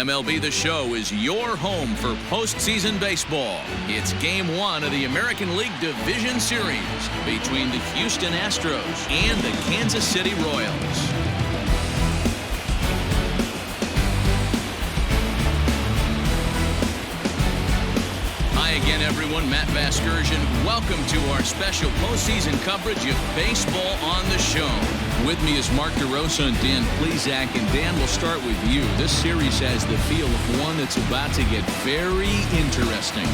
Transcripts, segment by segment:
MLB The Show is your home for postseason baseball. It's Game 1 of the American League Division Series between the Houston Astros and the Kansas City Royals. Hi again, everyone. Matt Vasgersian. Welcome to our special postseason coverage of baseball on the show. With me is Mark DeRosa and Dan Plesac. And Dan, we'll start with you. This series has the feel of one that's about to get very interesting.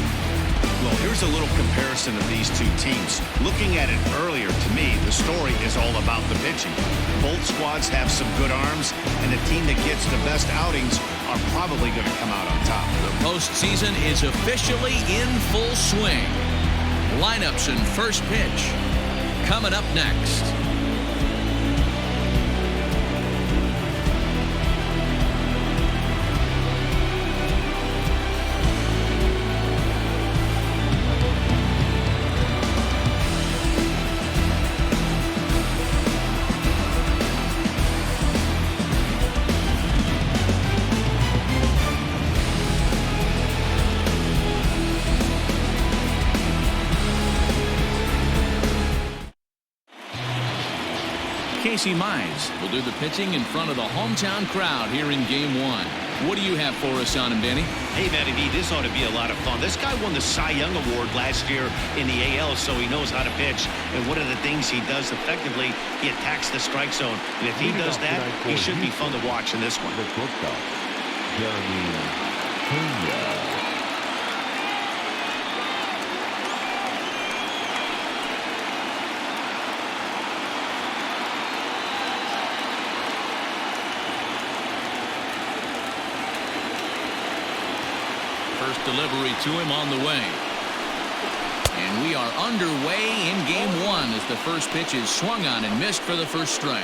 Well, here's a little comparison of these two teams. Looking at it earlier, to me, the story is all about the pitching. Both squads have some good arms, and the team that gets the best outings are probably going to come out on top. The postseason is officially in full swing. Lineups and first pitch coming up next. Casey Mize will do the pitching in front of the hometown crowd here in Game 1. What do you have for us on him, Danny? Hey, Matty D, this ought to be a lot of fun. This guy won the Cy Young Award last year in the AL, so he knows how to pitch. And one of the things he does effectively, he attacks the strike zone. And if he does that, he should be fun to watch in this one. First delivery to him on the way. And we are underway in Game 1 as the first pitch is swung on and missed for the first strike.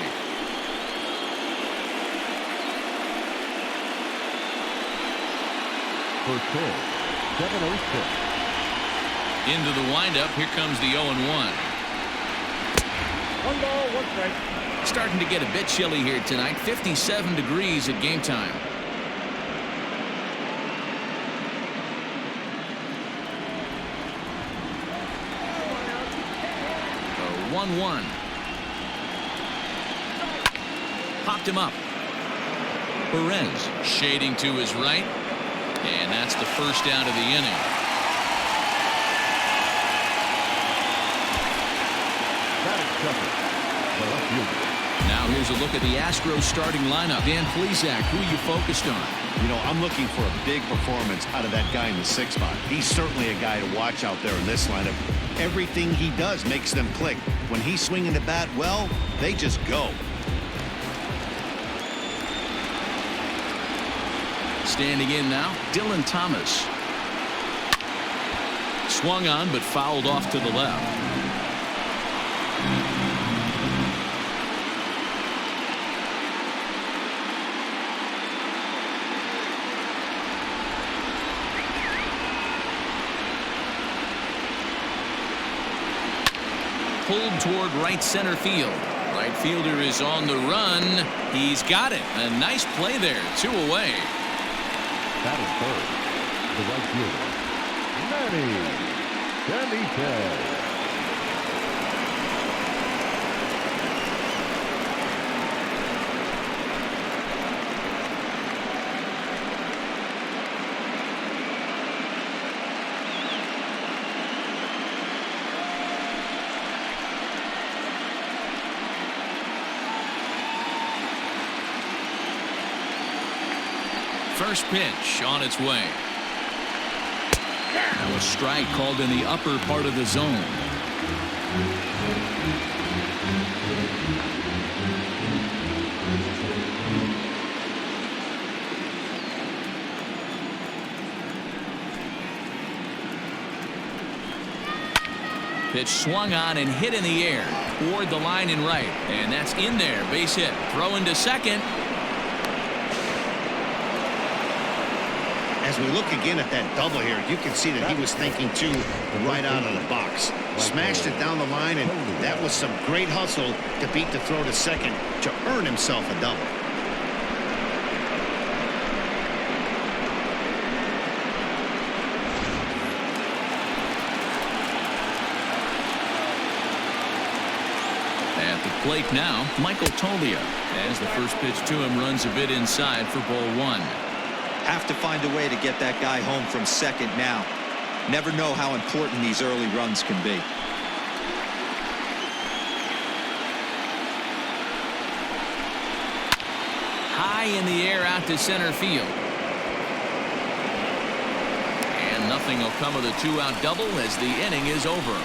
First pitch, 7-0 pitch. Into the windup, here comes the 0-1. 1 ball, 1 strike. Starting to get a bit chilly here tonight, 57 degrees at game time. 1-1. Popped him up. Perez shading to his right. And that's the first out of the inning. Now here's a look at the Astros starting lineup. Dan Plesac, who are you focused on? You know, I'm looking for a big performance out of that guy in the 6th spot. He's certainly a guy to watch out there in this lineup. Everything he does makes them click. When he's swinging the bat well, they just go. Standing in now, Dylan Thomas. Swung on but fouled off to the left. Pulled toward right center field. Right fielder is on the run. He's got it. A nice play there. 2 away. That is third. The right fielder, Manny Benitez. First pitch on its way. Now a strike called in the upper part of the zone. Pitch swung on and hit in the air toward the line and right. And that's in there. Base hit. Throw into second. As we look again at that double here, you can see that he was thinking too right out of the box. Smashed it down the line, and that was some great hustle to beat the throw to second to earn himself a double. plate now, Michael Tolia, as the first pitch to him runs a bit inside for ball one. Have to find a way to get that guy home from second now. Never know how important these early runs can be. High in the air out to center field. And nothing will come of the two-out double as the inning is over.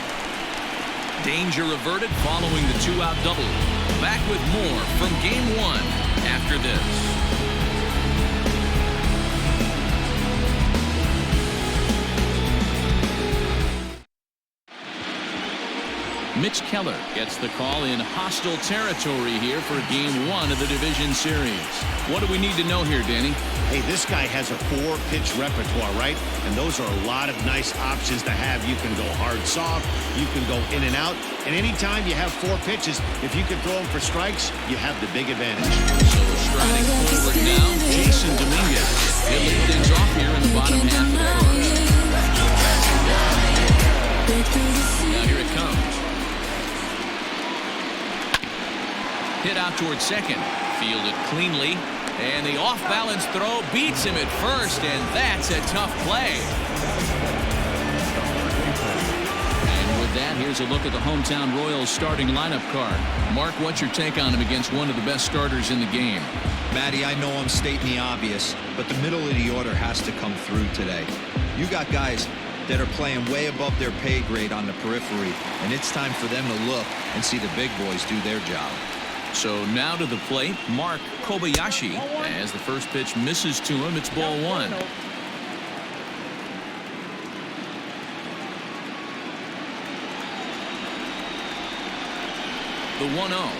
Danger averted following the two-out double. Back with more from game one after this. Mitch Keller gets the call in hostile territory here for game one of the division series. What do we need to know here, Danny? Hey, this guy has a 4-pitch repertoire, right? And those are a lot of nice options to have. You can go hard, soft. You can go in and out. And anytime you have 4 pitches, if you can throw them for strikes, you have the big advantage. So striding forward now, Jason Dominguez. He'll lead things off here in the bottom half of the first. Now here it comes. Hit out towards second. Fielded cleanly. And the off-balance throw beats him at first, and that's a tough play. And with that, here's a look at the hometown Royals starting lineup card. Mark, what's your take on him against one of the best starters in the game? Matty, I know I'm stating the obvious, but the middle of the order has to come through today. You got guys that are playing way above their pay grade on the periphery, and it's time for them to look and see the big boys do their job. So now to the plate, Mark Kobayashi. As the first pitch misses to him, it's ball one. The 1-0.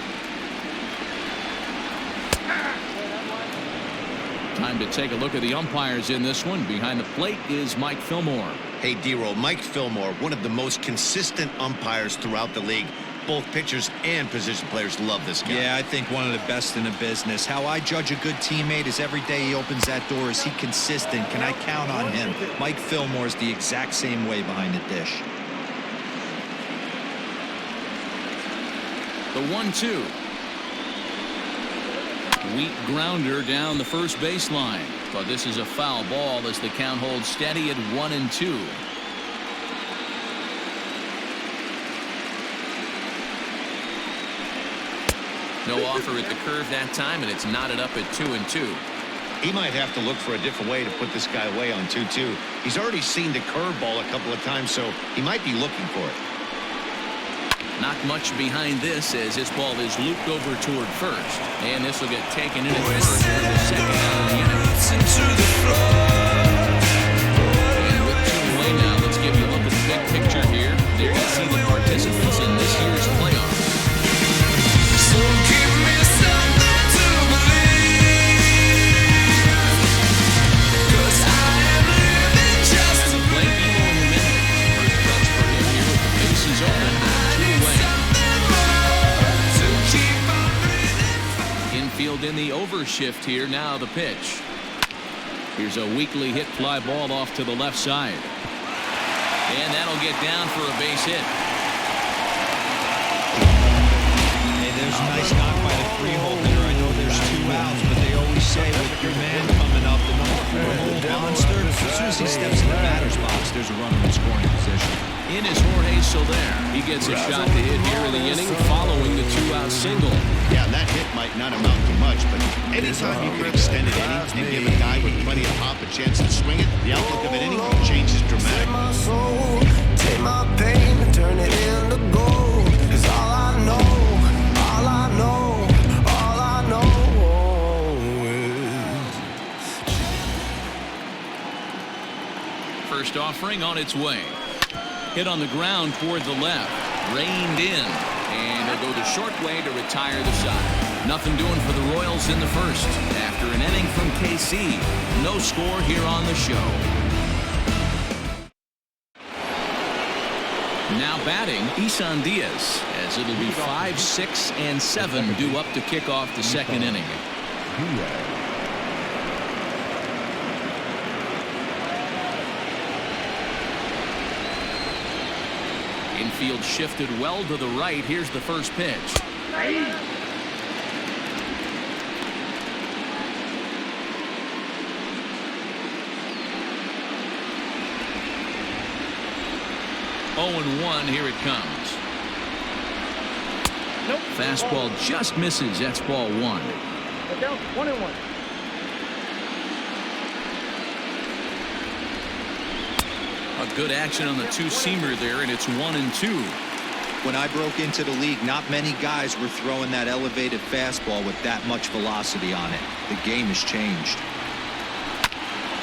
Time to take a look at the umpires in this one. Behind the plate is Mike Fillmore. Hey, D-Roll, Mike Fillmore, one of the most consistent umpires throughout the league. Both pitchers and position players love this guy. Yeah, I think one of the best in the business. How I judge a good teammate is every day he opens that door. Is he consistent? Can I count on him? Mike Fillmore is the exact same way behind the dish. The 1-2. Weak grounder down the first baseline. But this is a foul ball as the count holds steady at 1-2. No offer at the curve that time, and it's knotted up at 2-2. He might have to look for a different way to put this guy away on 2-2. He's already seen the curveball a couple of times, so he might be looking for it. Not much behind this as this ball is looped over toward first. And this will get taken in at first for the second out of the inning. And with 2 away now, let's give you a look at the big picture here. There you see the participants in this year's playoffs. So give me something to believe, 'cause I am living just to play Eloy Jimenez. First cuts for him here with the bases open. 2 away. Infield in the overshift here. Now the pitch. Here's a weakly hit fly ball off to the left side. And that'll get down for a base hit. There's a nice knock by the 3-hole hitter. I know there's 2 outs, but they always say with your man coming up, the monster, as soon as he steps in the batter's box, there's a runner in scoring position. In is Jorge Soler. He gets a shot to hit here in the inning following the 2-out single. Yeah, that hit might not amount to much, but anytime you can extend an inning and give a guy with plenty of pop a chance to swing it, the outlook of an inning changes dramatically. my soul, take my pain and turn it into gold. 'Cause all I know is First offering on its way. Hit on the ground toward the left. Reined in. And he'll go the short way to retire the side. Nothing doing for the Royals in the first. After an inning from KC. No score here on the show. Now batting, Isan Diaz, as it'll be 5, 6, and 7 due up to kick off the second inning. Infield shifted well to the right. Here's the first pitch. (0-1). Here it comes. Nope. Fastball just misses. That's ball 1. Down 1-1. A good action on the two-seamer there, and it's 1-2. When I broke into the league, not many guys were throwing that elevated fastball with that much velocity on it. The game has changed.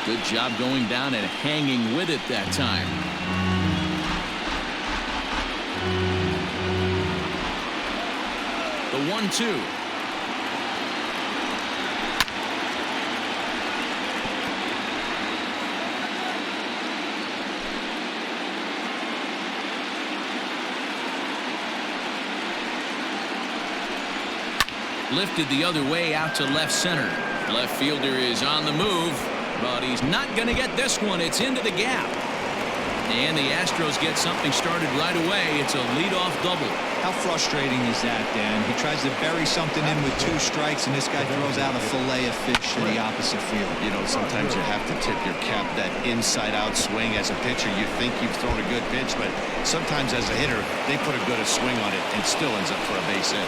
Good job going down and hanging with it that time. The 1-2. Lifted the other way out to left center. Left fielder is on the move, but he's not going to get this one. It's into the gap. And the Astros get something started right away. It's a leadoff double. How frustrating is that, Dan? He tries to bury something in with 2 strikes, and this guy throws out a fillet of fish to the opposite field. You know, sometimes you have to tip your cap. That inside-out swing as a pitcher, you think you've thrown a good pitch, but sometimes as a hitter, they put a good swing on it and still ends up for a base hit.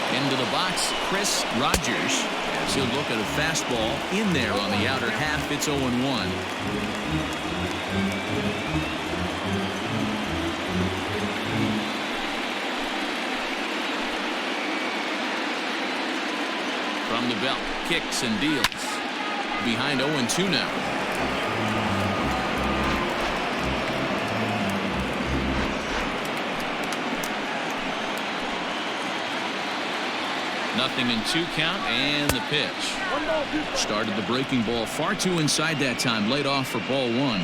Into the box, Chris Rogers. As he'll look at a fastball in there on the outer half. It's 0-1. From the belt, kicks and deals. Behind 0-2 now. Nothing in 2 count, and the pitch. Started the breaking ball far too inside that time. Laid off for ball 1.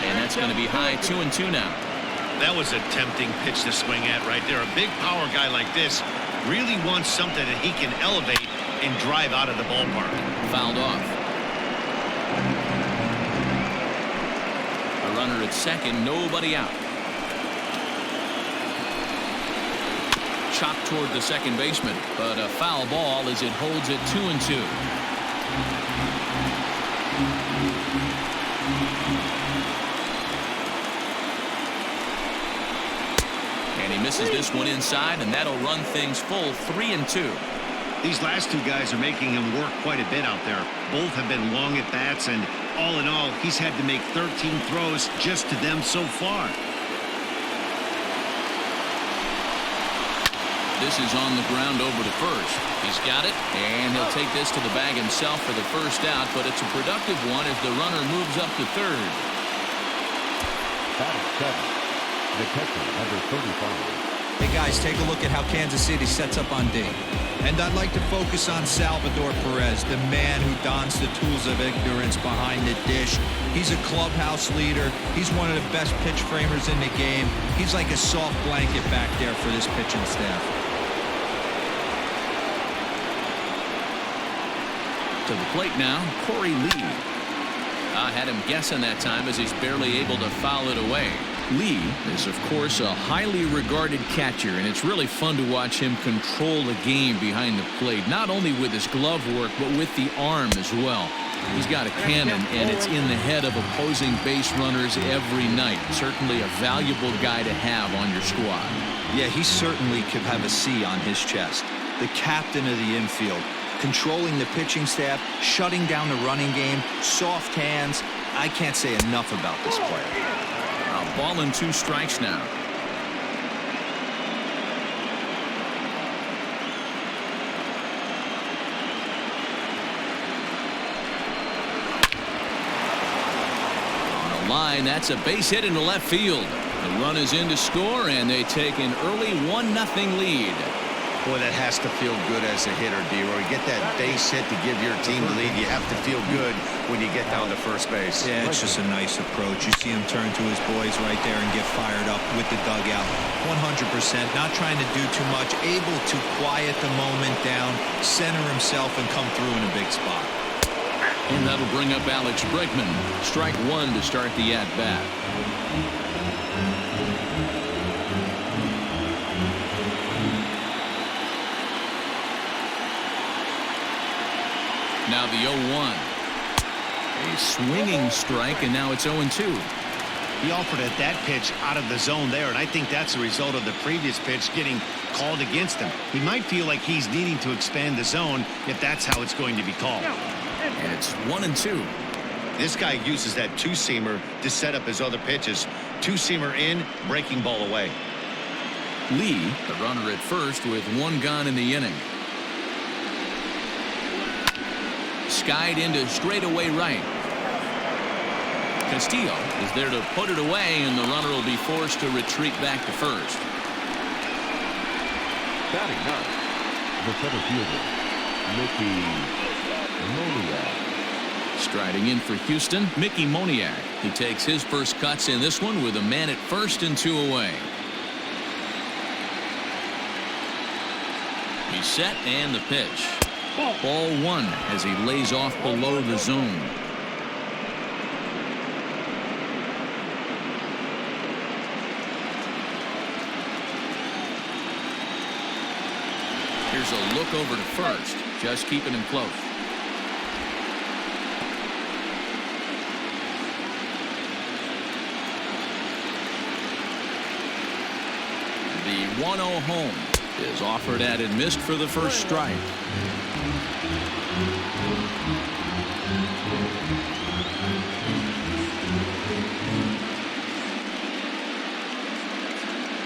And that's going to be high. 2-2 now. That was a tempting pitch to swing at right there. A big power guy like this really wants something that he can elevate and drive out of the ballpark. Fouled off. A runner at second, nobody out. Chopped toward the second baseman, but a foul ball as it holds it 2-2. And he misses this one inside, and that'll run things full 3-2. These last 2 guys are making him work quite a bit out there. Both have been long at bats, and all in all, he's had to make 13 throws just to them so far. This is on the ground over to first. He's got it, and he'll take this to the bag himself for the first out, but it's a productive one as the runner moves up to third. That is 7. The catcher, number 35. Hey guys, take a look at how Kansas City sets up on D. And I'd like to focus on Salvador Perez, the man who dons the tools of ignorance behind the dish. He's a clubhouse leader. He's one of the best pitch framers in the game. He's like a soft blanket back there for this pitching staff. To the plate now, Corey Lee. I had him guessing that time as he's barely able to foul it away. Lee is, of course, a highly regarded catcher, and it's really fun to watch him control the game behind the plate, not only with his glove work, but with the arm as well. He's got a cannon, and it's in the head of opposing base runners every night. Certainly a valuable guy to have on your squad. Yeah, he certainly could have a C on his chest. The captain of the infield, controlling the pitching staff, shutting down the running game, soft hands. I can't say enough about this player. Ball and 2 strikes now. On a line, that's a base hit into left field. The run is in to score, and they take an early 1-0 lead. Boy, that has to feel good as a hitter, D-Roy. Get that base hit to give your team the lead. You have to feel good when you get down to first base. Yeah, it's just a nice approach. You see him turn to his boys right there and get fired up with the dugout. 100%, not trying to do too much, able to quiet the moment down, center himself, and come through in a big spot. And that'll bring up Alex Bregman. Strike one to start the at-bat. Now the 0-1. A swinging strike, and now it's 0-2. He offered at that pitch out of the zone there, and I think that's a result of the previous pitch getting called against him. He might feel like he's needing to expand the zone if that's how it's going to be called. And it's 1-2. This guy uses that two-seamer to set up his other pitches. Two-seamer in, breaking ball away. Lee, the runner at first with one gone in the inning. Skied into straightaway right. Castillo is there to put it away, and the runner will be forced to retreat back to first. Batting ninth, the center fielder, Mickey Moniak. Striding in for Houston, Mickey Moniak. He takes his first cuts in this one with a man at first and 2 away. He's set, and the pitch. Ball one as he lays off below the zone. Here's a look over to first, just keeping him close. The 1-0 home is offered at and missed for the first strike.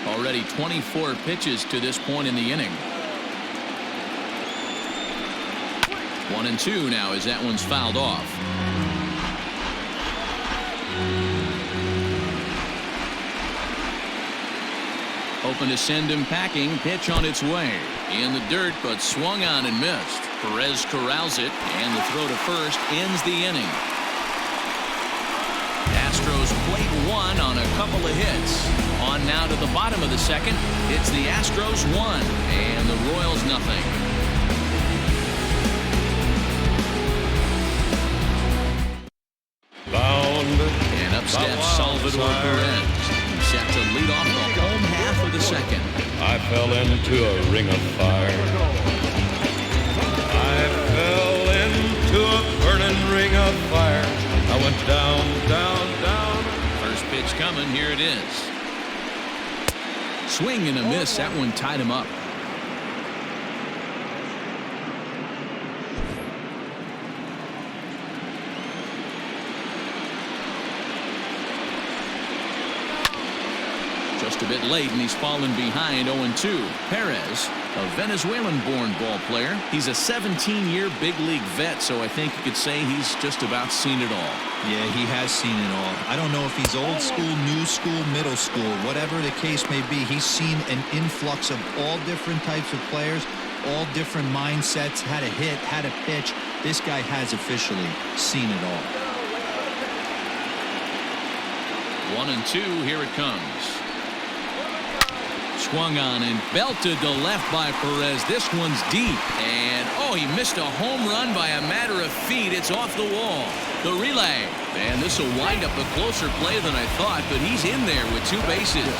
Already 24 pitches to this point in the inning. 1-2 now as that one's fouled off. Hoping to send him packing. Pitch on its way. In the dirt, but swung on and missed. Perez corrals it, and the throw to first ends the inning. Astros plate one on a couple of hits. On now to the bottom of the second. It's the Astros 1 and the Royals nothing. And up steps Salvador Perez. He's set to lead off the home half of the second. I fell into a ring of fire. I fell into a burning ring of fire. I went down, down, down. First pitch coming. Here it is. Swing and a miss. That one tied him up. Just a bit late, and he's fallen behind 0-2. Perez, a Venezuelan-born ball player. He's a 17-year big league vet, so I think you could say he's just about seen it all. Yeah, he has seen it all. I don't know if he's old school, new school, middle school, whatever the case may be. He's seen an influx of all different types of players, all different mindsets, how to hit, how to pitch. This guy has officially seen it all. 1-2, here it comes. Swung on and belted to left by Perez. This one's deep. And, oh, he missed a home run by a matter of feet. It's off the wall. The relay. And this will wind up a closer play than I thought, but he's in there with 2 bases.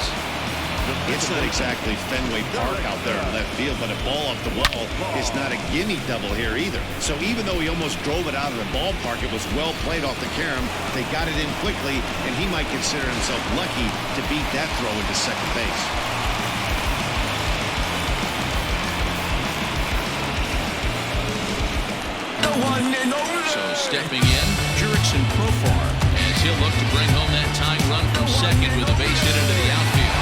It's not exactly Fenway Park out there in left field, but a ball off the wall is not a gimme double here either. So even though he almost drove it out of the ballpark, it was well played off the carom. They got it in quickly, and he might consider himself lucky to beat that throw into second base. So stepping in, Jurickson Profar, as he'll look to bring home that tying run from second with a base hit into the outfield.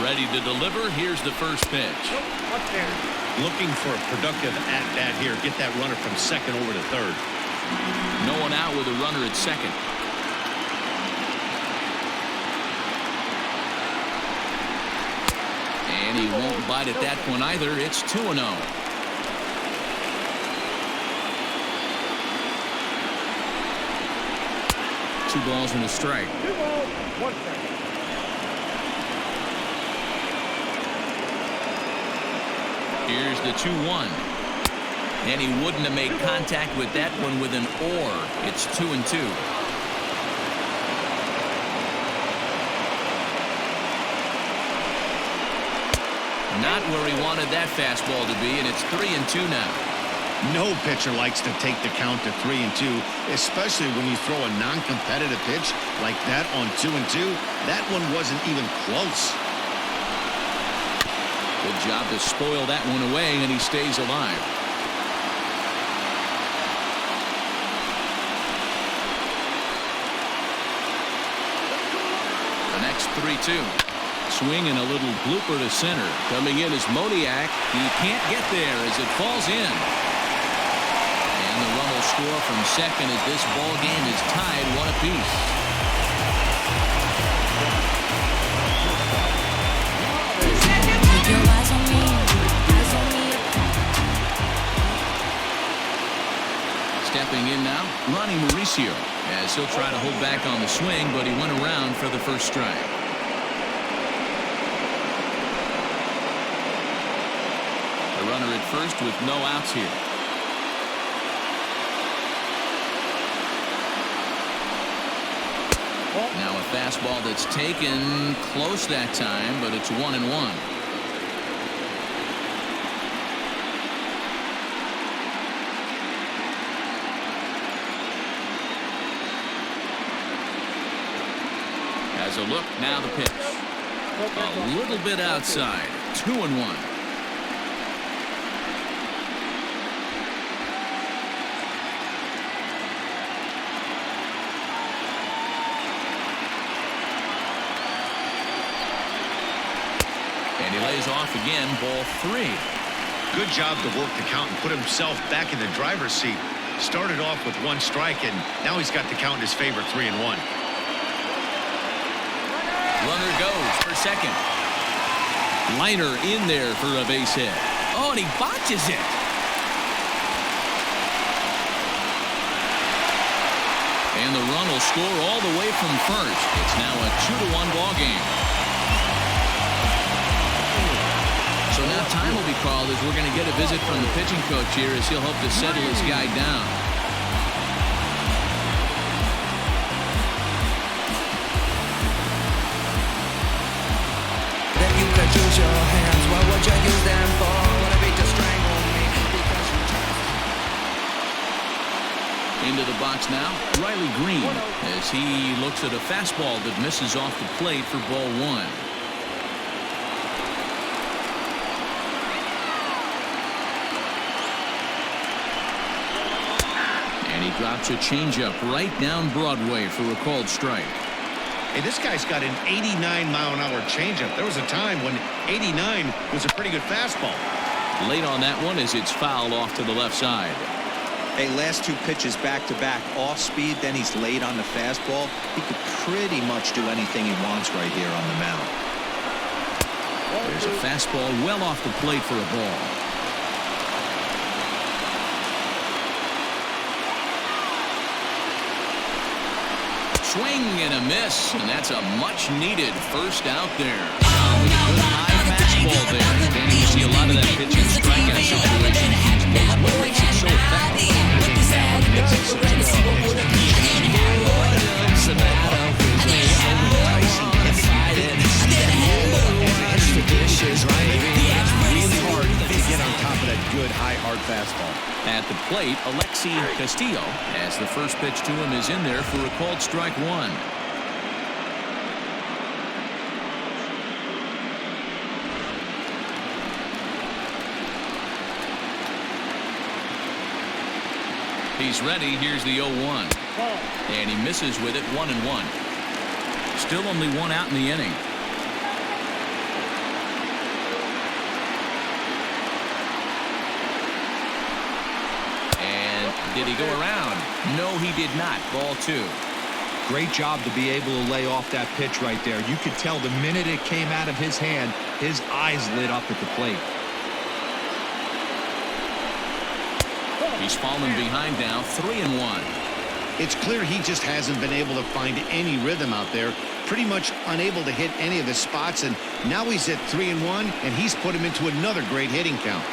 Ready to deliver. Here's the first pitch. Looking for a productive at-bat here. Get that runner from second over to third. No one out with a runner at second. And he won't bite at that one either. It's 2-0. Two balls and a strike. 2 balls, 1 strike. Here's the 2-1. And he wouldn't have made contact with that one with an or. It's 2-2. Not where he wanted that fastball to be, and it's 3-2 now. No pitcher likes to take the count to 3-2, especially when you throw a non-competitive pitch like that on 2-2. That one wasn't even close. Good job to spoil that one away, and he stays alive. The next 3-2. Swing and a little blooper to center. Coming in is Moniak. He can't get there as it falls in. And the run will score from second as this ball game is tied 1 apiece. Stepping in now, Ronnie Mauricio, as he'll try to hold back on the swing, but he went around for the first strike. The runner at first with no outs here. Now a fastball that's taken close that time, but it's 1-1. As a look, now the pitch. A little bit outside. 2-1. And he lays off again, ball 3. Good job to work the count and put himself back in the driver's seat. Started off with 1 strike, and now he's got the count in his favor, 3-1. Runner goes for second. Liner in there for a base hit. Oh, and he botches it. And the run will score all the way from first. It's now a 2-1 ball game. So now time will be called as we're going to get a visit from the pitching coach here as he'll hope to settle his guy down. Use your hands, what would you use them for? Would it be to strangle me? Into the box now, Riley Green, as he looks at a fastball that misses off the plate for ball 1. And he drops a changeup right down Broadway for a called strike. Hey, this guy's got an 89-mile-an-hour changeup. There was a time when 89 was a pretty good fastball. Late on that one as it's fouled off to the left side. Hey, last 2 pitches back-to-back off speed, then he's late on the fastball. He could pretty much do anything he wants right here on the mound. There's a fastball well off the plate for a ball. Swing and a miss, and that's a much-needed first out there. With a good high fastball there. And you see a lot of that pitching strikeout situation. What makes it so effective? Makes it such a Really hard to get on top of that good high hard fastball. At the plate, Alexi Castillo, as the first pitch to him is in there for a called strike 1. He's ready. Here's the 0-1. And he misses with it, 1-1. Still only 1 out in the inning. Did he go around? No, he did not. Ball 2. Great job to be able to lay off that pitch right there. You could tell the minute it came out of his hand, his eyes lit up at the plate. He's fallen behind now, 3-1. It's clear he just hasn't been able to find any rhythm out there. Pretty much unable to hit any of his spots, and now he's at 3-1, and he's put him into another great hitting count.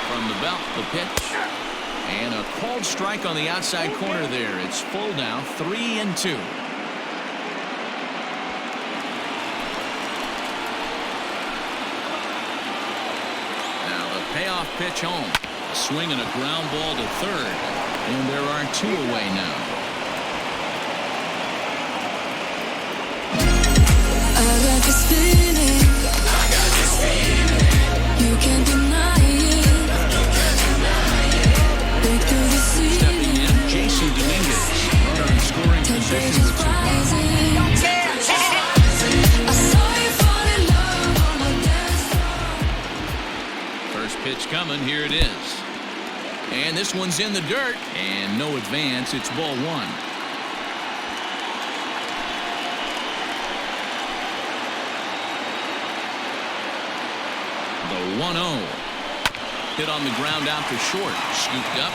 From the belt, the pitch. And a called strike on the outside corner there. It's full now, 3-2. Now the payoff pitch home. A swing and a ground ball to third. And there are 2 away now. I got this feeling. You can't deny it. Break through the ceiling. Stepping in, Jason Dominguez. Runner in scoring position with 2 outs. I saw you fall in love on my desktop. First pitch coming. Here it is. And this one's in the dirt. And no advance. It's ball 1. The 1-0. Hit on the ground out to short. Scooped up.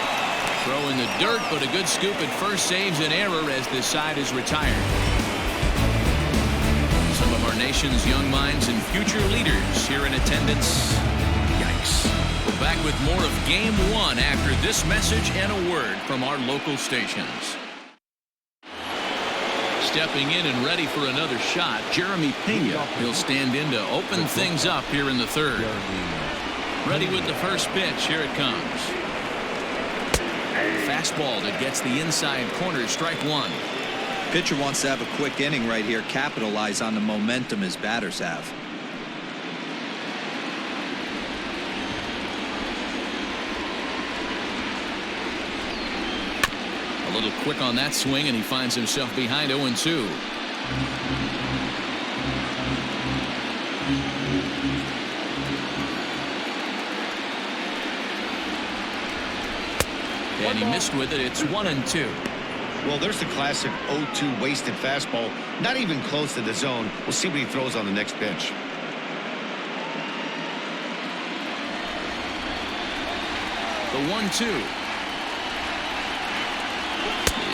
Throw in the dirt, but a good scoop at first saves an error as this side is retired. Some of our nation's young minds and future leaders here in attendance. Yikes. We're back with more of Game 1 after this message and a word from our local stations. Stepping in and ready for another shot, Jeremy Pena. He'll stand in to open things up here in the third. Ready with the first pitch. Here it comes. Fastball that gets the inside corner. Strike 1. Pitcher wants to have a quick inning right here, capitalize on the momentum his batters have. A little quick on that swing, and he finds himself behind 0-2. And he missed with it. It's 1-2. Well, there's the classic 0-2 wasted fastball. Not even close to the zone. We'll see what he throws on the next pitch. The 1-2.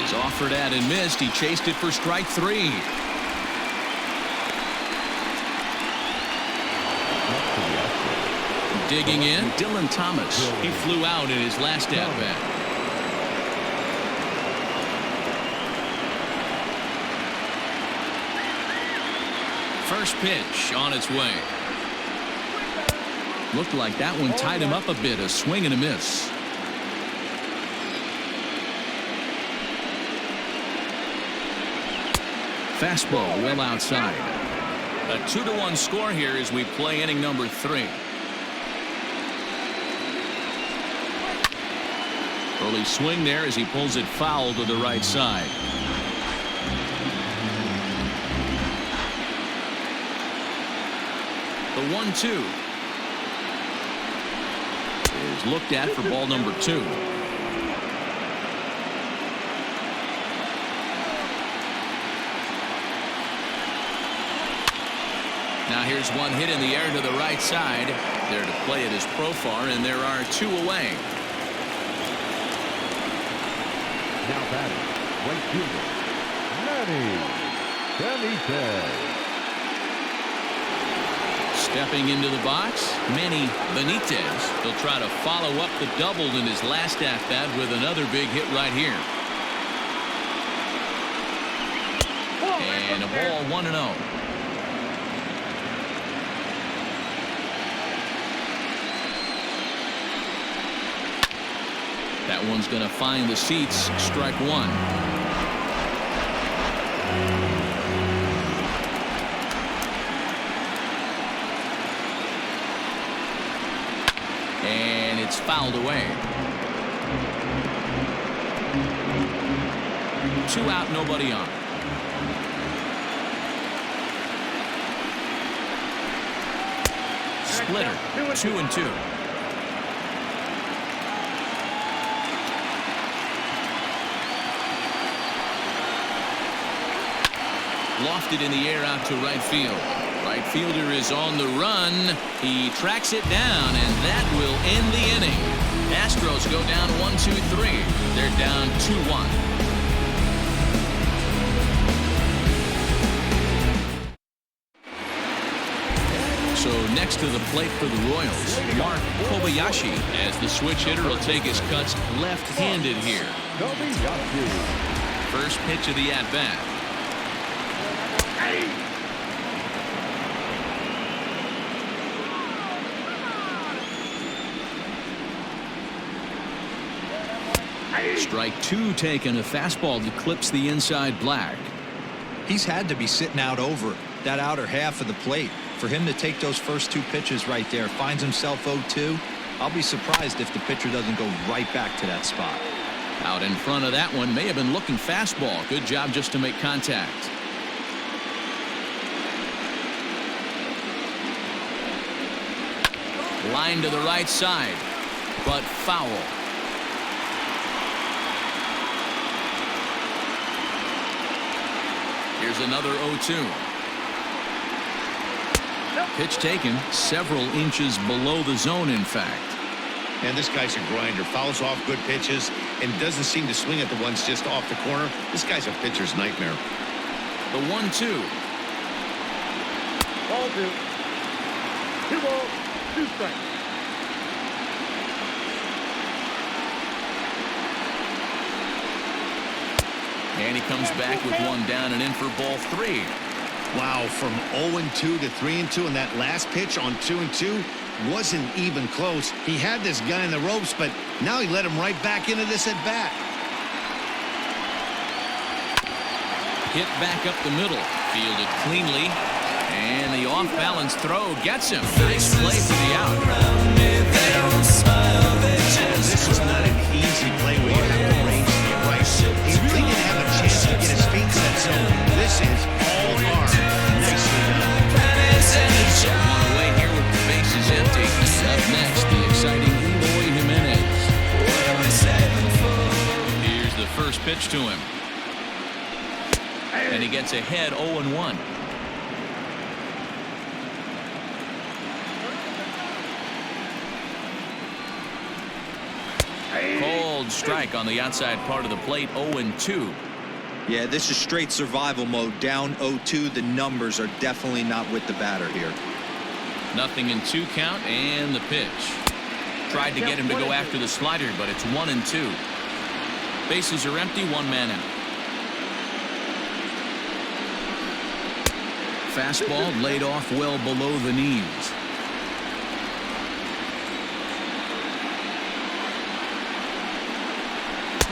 Is offered at and missed. He chased it for strike 3. Digging in, Dylan Thomas. He flew out in his last at-bat. First pitch on its way. Looked like that one tied him up a bit. A swing and a miss. Fastball well outside. A 2-1 score here as we play inning number 3. Early swing there as he pulls it foul to the right side. The 1-2 is looked at for ball number 2. Now here's one hit in the air to the right side. There to play it is Profar, and there are 2 away. Now batting, right fielder, Manny Benitez. Stepping into the box, Manny Benitez. He'll try to follow up the double in his last at-bat with another big hit right here. And a ball 1-0. That one's going to find the seats. Strike 1. And it's fouled away. 2 out, nobody on. Splitter, 2-2. lofted in the air out to right field. Right fielder is on the run. He tracks it down, and that will end the inning. Astros go down 1-2-3. They're down 2-1. So next to the plate for the Royals, Mark Kobayashi, as the switch hitter will take his cuts left-handed here. First pitch of the at-bat. Strike two taken, a fastball that clips the inside black. He's had to be sitting out over that outer half of the plate. For him to take those first two pitches right there, finds himself 0-2. I'll be surprised if the pitcher doesn't go right back to that spot. Out in front of that one, may have been looking fastball. Good job just to make contact. Line to the right side, but foul. Here's another 0-2. Pitch taken several inches below the zone, in fact. And this guy's a grinder. Fouls off good pitches and doesn't seem to swing at the ones just off the corner. This guy's a pitcher's nightmare. The 1-2. Ball 2. 2 balls, 2 strikes. And he comes back with one down and in for ball 3. Wow, from 0-2 to 3-2, and that last pitch on 2-2 wasn't even close. He had this guy in the ropes, but now he let him right back into this at bat. Hit back up the middle, fielded cleanly, and the off-balance throw gets him. Nice play for the out. This is not an easy play where you have to range to get right. He really didn't have a chance to get his feet in that zone. This is all arm. Nicely done. One away here with the bases empty. Up next, the exciting Eloy Jimenez. Here's the first pitch to him. And he gets ahead 0-1. Cold strike on the outside part of the plate, 0-2. Yeah, this is straight survival mode. Down 0-2. The numbers are definitely not with the batter here. Nothing in 2 count, and the pitch. Tried to get him to go after the slider, but it's 1-2. Bases are empty, 1 man out. Fastball laid off well below the knees.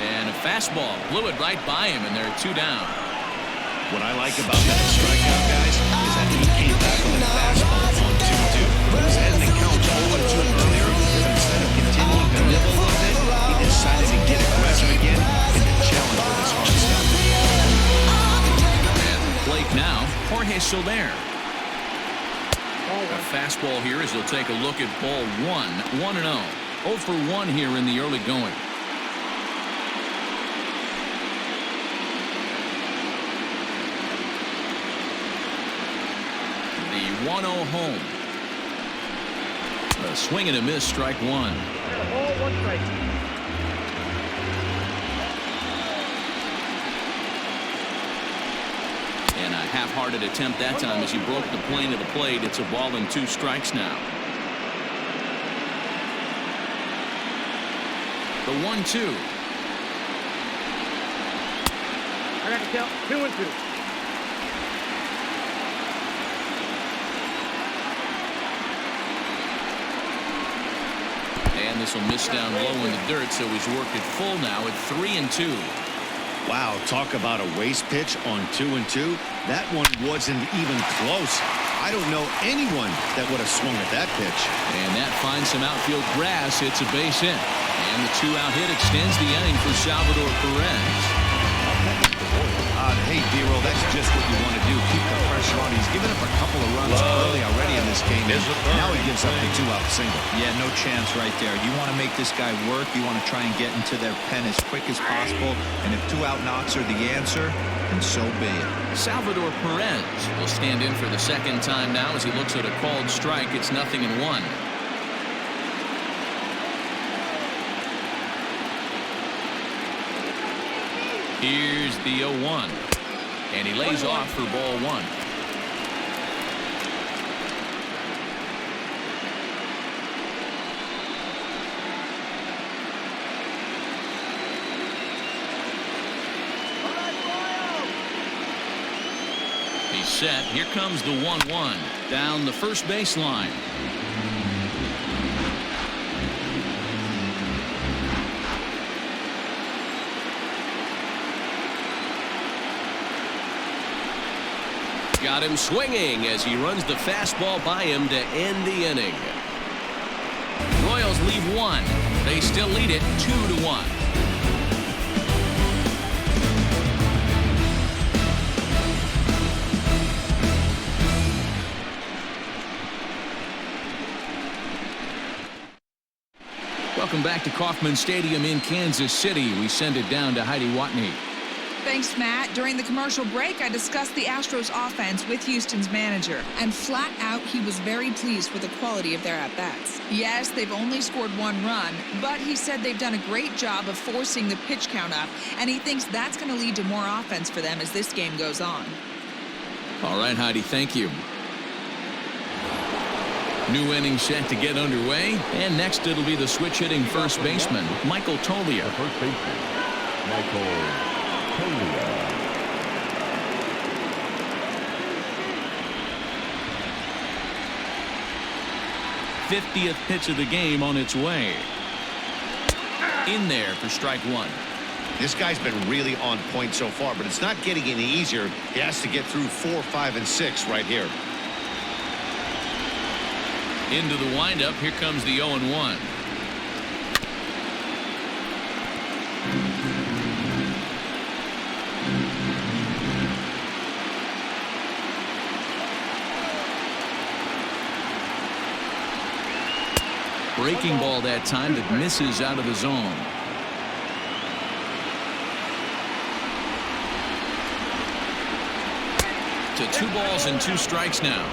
And a fastball blew it right by him, and there are 2 down. What I like about that strikeout, guys, is that he came back with a fastball on 2-2. He was heading the count 0-2 earlier, but instead of continuing to nibble a little bit, he decided to get aggressive again and to challenge with his hard stuff. At the plate now, Jorge Soler. A fastball here as he'll take a look at ball 1. 1-0. 0 for 1 here in the early going. The 1-0 home. A swing and a miss, strike 1. Ball 1 strike. And a half-hearted attempt that time as he broke the plane of the plate. It's a ball and 2 strikes now. The 1-2. I got to count 2-2. And this will miss down low in the dirt, so he's worked it full now at 3-2. Wow, talk about a waste pitch on 2-2. That one wasn't even close. I don't know anyone that would have swung at that pitch. And that finds some outfield grass. It's a base hit. And the 2-out hit extends the inning for Salvador Perez. Hey, D-Roll, that's just what you want to do. Keep the pressure on. He's given up a couple of runs early already in this game. And now he gives up the 2-out single. Yeah, no chance right there. You want to make this guy work. You want to try and get into their pen as quick as possible. And if 2-out knocks are the answer, then so be it. Salvador Perez will stand in for the second time now as he looks at a called strike. It's 0-1. Here's the 0-1. And he lays off for ball 1. He's set. Here comes the 1-1 down the first baseline. Got him swinging as he runs the fastball by him to end the inning. Royals leave 1. They still lead it 2-1. Welcome back to Kauffman Stadium in Kansas City. We send it down to Heidi Watney. Thanks, Matt. During the commercial break, I discussed the Astros offense with Houston's manager, and flat out, he was very pleased with the quality of their at-bats. Yes, they've only scored 1 run, but he said they've done a great job of forcing the pitch count up, and he thinks that's going to lead to more offense for them as this game goes on. All right, Heidi, thank you. New inning set to get underway, and next it'll be the switch-hitting first baseman, Michael Toglia. The first baseman, Michael Toglia. 50th pitch of the game on its way. In there for strike 1. This guy's been really on point so far, but it's not getting any easier. He has to get through 4, 5, and 6 right here. Into the windup. Here comes the 0-1. Breaking ball that time that misses out of the zone. To 2 balls and 2 strikes now.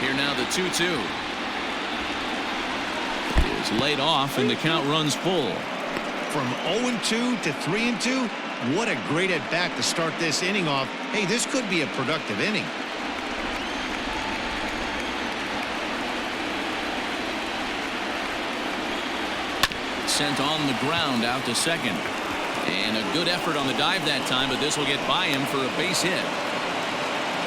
Here now the 2-2. It's laid off and the count runs full. From 0-2 to 3-2, what a great at bat to start this inning off. Hey, this could be a productive inning. Sent on the ground out to second. And a good effort on the dive that time, but this will get by him for a base hit.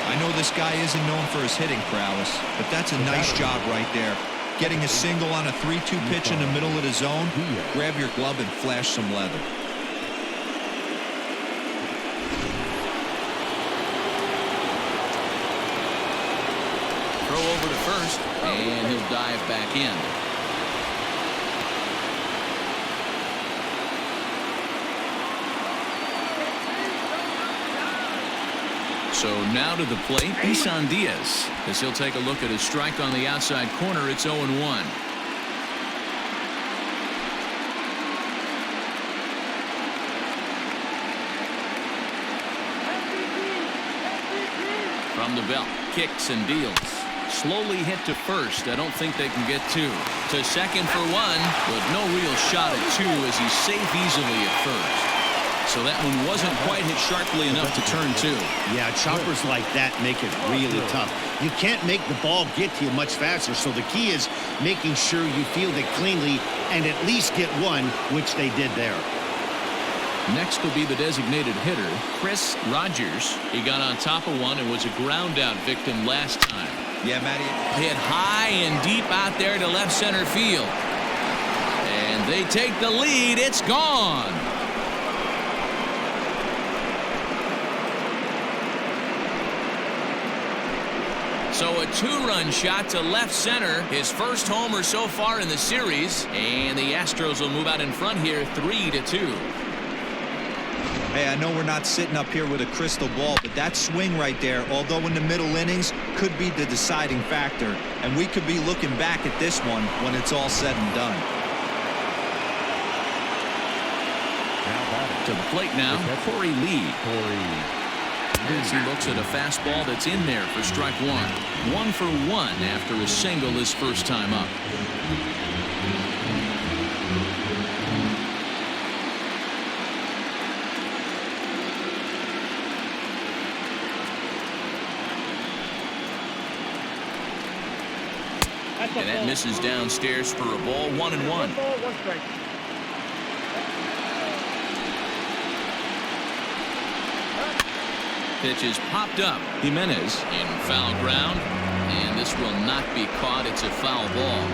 I know this guy isn't known for his hitting prowess, but that's a nice job right there. Getting a single on a 3-2 pitch in the middle of the zone. Grab your glove and flash some leather. Throw over to first, and he'll dive back in. So now to the plate, Isan Diaz, as he'll take a look at his strike on the outside corner. It's 0-1. From the belt, kicks and deals. Slowly hit to first. I don't think they can get 2. To second for 1, but no real shot at 2 as he's safe easily at first. So that one wasn't quite hit sharply enough to turn 2. Yeah, choppers like that make it really tough. You can't make the ball get to you much faster, so the key is making sure you field it cleanly and at least get 1, which they did there. Next will be the designated hitter, Chris Rogers. He got on top of one and was a ground out victim last time. Yeah, Matty. Hit high and deep out there to left center field. And they take the lead. It's gone. So a 2-run shot to left center, his first homer so far in the series, and the Astros will move out in front here 3-2. Hey, I know we're not sitting up here with a crystal ball, but that swing right there, although in the middle innings, could be the deciding factor. And we could be looking back at this one when it's all said and done. To the plate now, Corey Lee. As he looks at a fastball that's in there for strike one. 1 for 1 after a single his first time up. And that misses downstairs for a ball. 1-1. 1 ball, 1 strike. Pitch is popped up. Jimenez in foul ground, and this will not be caught. It's a foul ball.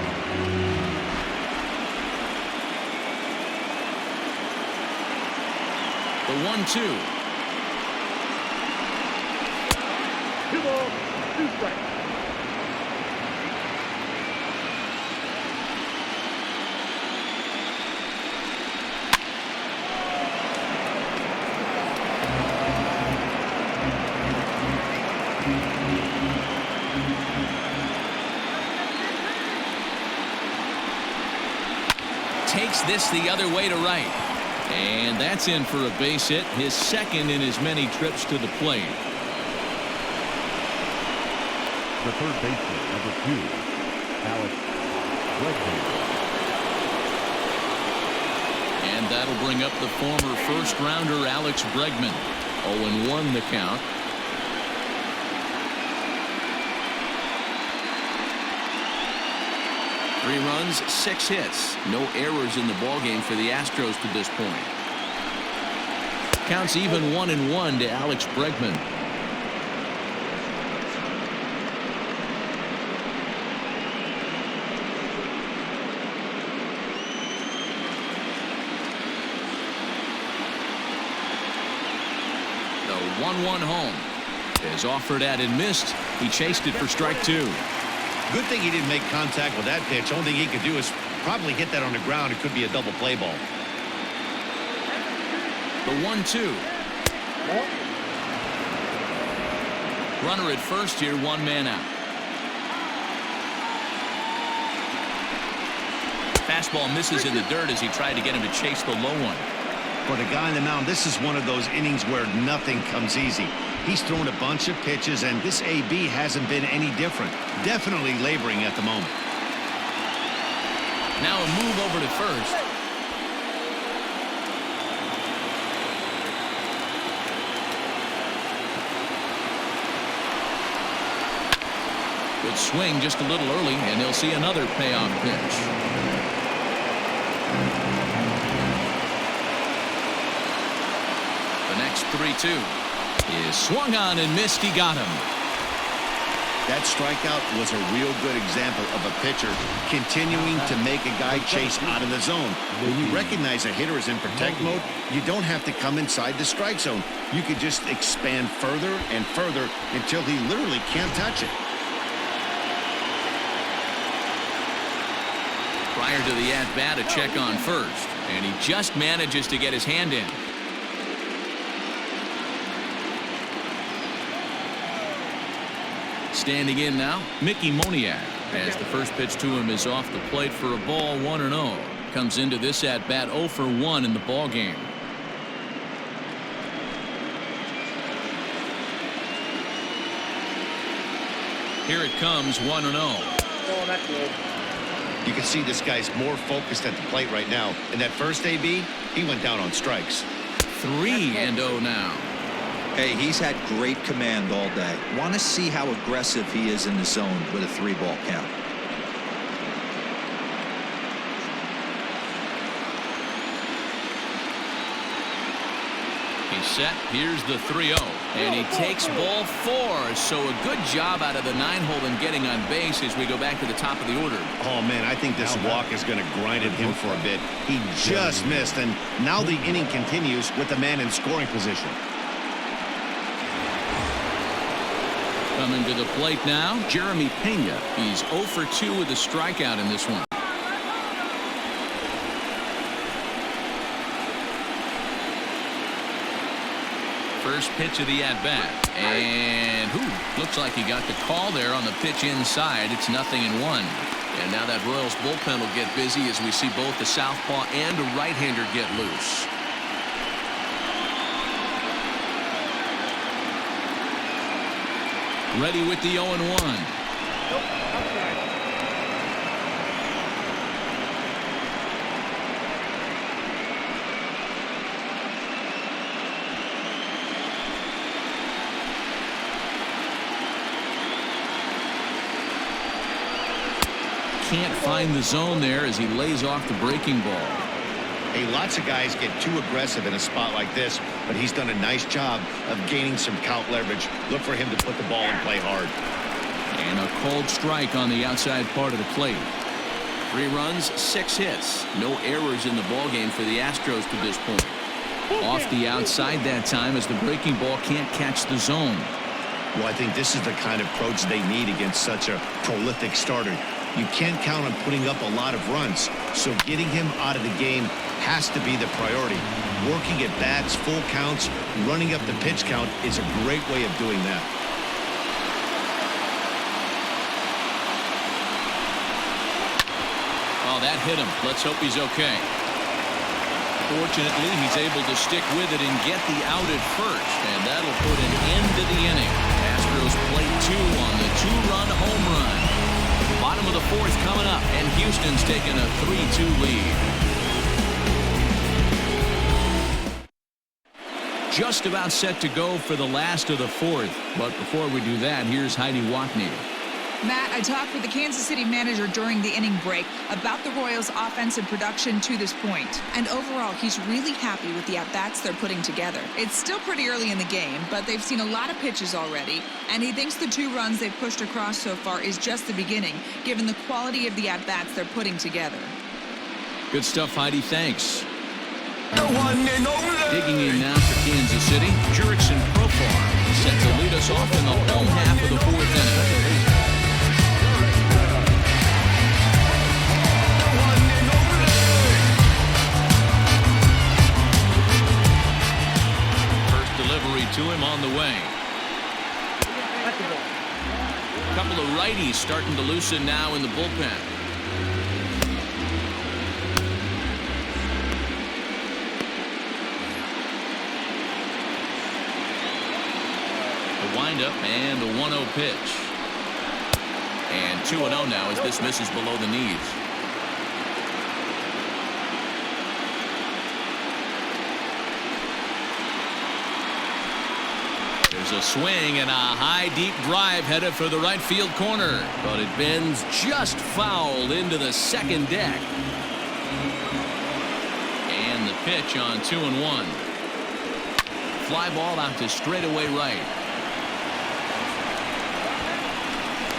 The 1-2. 2 balls, 2 strikes. Takes this the other way to right. And that's in for a base hit, his second in as many trips to the plate. The third baseman, number 2, Alex Bregman. And that'll bring up the former first-rounder Alex Bregman. 0-1 the count. Three runs, 6 hits. No errors in the ballgame for the Astros to this point. Counts even 1-1 to Alex Bregman. The 1-1 home is offered at and missed. He chased it for strike 2. Good thing he didn't make contact with that pitch. Only thing he could do is probably hit that on the ground. It could be a double play ball. The 1-2. Runner at first here, 1 man out. Fastball misses in the dirt as he tried to get him to chase the low one. For the guy on the mound, this is one of those innings where nothing comes easy. He's thrown a bunch of pitches, and this AB hasn't been any different. Definitely laboring at the moment. Now a move over to first. Good swing just a little early, and they'll see another payoff pitch. The next 3-2 is swung on and missed. He got him. That strikeout was a real good example of a pitcher continuing to make a guy chase out of the zone. When you recognize a hitter is in protect mode, you don't have to come inside the strike zone. You could just expand further and further until he literally can't touch it. Prior to the at-bat, a check on first, and he just manages to get his hand in. Standing in now, Mickey Moniak, as the first pitch to him is off the plate for a ball. 1-0. Comes into this at-bat 0 for 1 in the ball game. Here it comes, 1-0. Oh, that's good. You can see this guy's more focused at the plate right now. In that first AB, he went down on strikes. 3-0 now. Hey, he's had great command all day. Want to see how aggressive he is in the zone with a 3-ball count. He's set. Here's the 3-0. And he takes ball 4. So a good job out of the 9-hole in getting on base as we go back to the top of the order. Oh, man, I think this walk is going to grind at him for a bit. He just missed, and now the inning continues with the man in scoring position. Coming to the plate now, Jeremy Pena. He's 0 for 2 with a strikeout in this one. first pitch of the at-bat. And looks like he got the call there on the pitch inside. It's 0-1. And now that Royals bullpen will get busy as we see both the southpaw and a right-hander get loose. Ready with the 0-1. Can't find the zone there as he lays off the breaking ball. Hey, lots of guys get too aggressive in a spot like this, but he's done a nice job of gaining some count leverage. Look for him to put the ball and play hard. And a cold strike on the outside part of the plate. 3 runs, 6 hits. No errors in the ballgame for the Astros to this point. Off the outside that time as the breaking ball can't catch the zone. Well, I think this is the kind of approach they need against such a prolific starter. You can't count on putting up a lot of runs, so getting him out of the game has to be the priority. Working at bats, full counts, running up the pitch count is a great way of doing that. Oh, that hit him. Let's hope he's okay. Fortunately, he's able to stick with it and get the out at first, and that'll put an end to the inning. Astros play 2 on the 2-run home run. Bottom of the 4th coming up, and Houston's taking a 3-2 lead. Just about set to go for the last of the 4th, but before we do that, here's Heidi Watney. Matt, I talked with the Kansas City manager during the inning break about the Royals' offensive production to this point. And overall, he's really happy with the at-bats they're putting together. It's still pretty early in the game, but they've seen a lot of pitches already, and he thinks the 2 runs they've pushed across so far is just the beginning, given the quality of the at-bats they're putting together. Good stuff, Heidi. Thanks. Digging in now for Kansas City, Jurickson Profar set to lead us off in the home half of the 4th inning. To him on the way. A couple of righties starting to loosen now in the bullpen. The windup and the 1-0 pitch. And 2-0 now as this misses below the knees. There's a swing and a high deep drive headed for the right field corner, but it bends just foul into the second deck. And the pitch on 2-1. Fly ball out to straightaway right.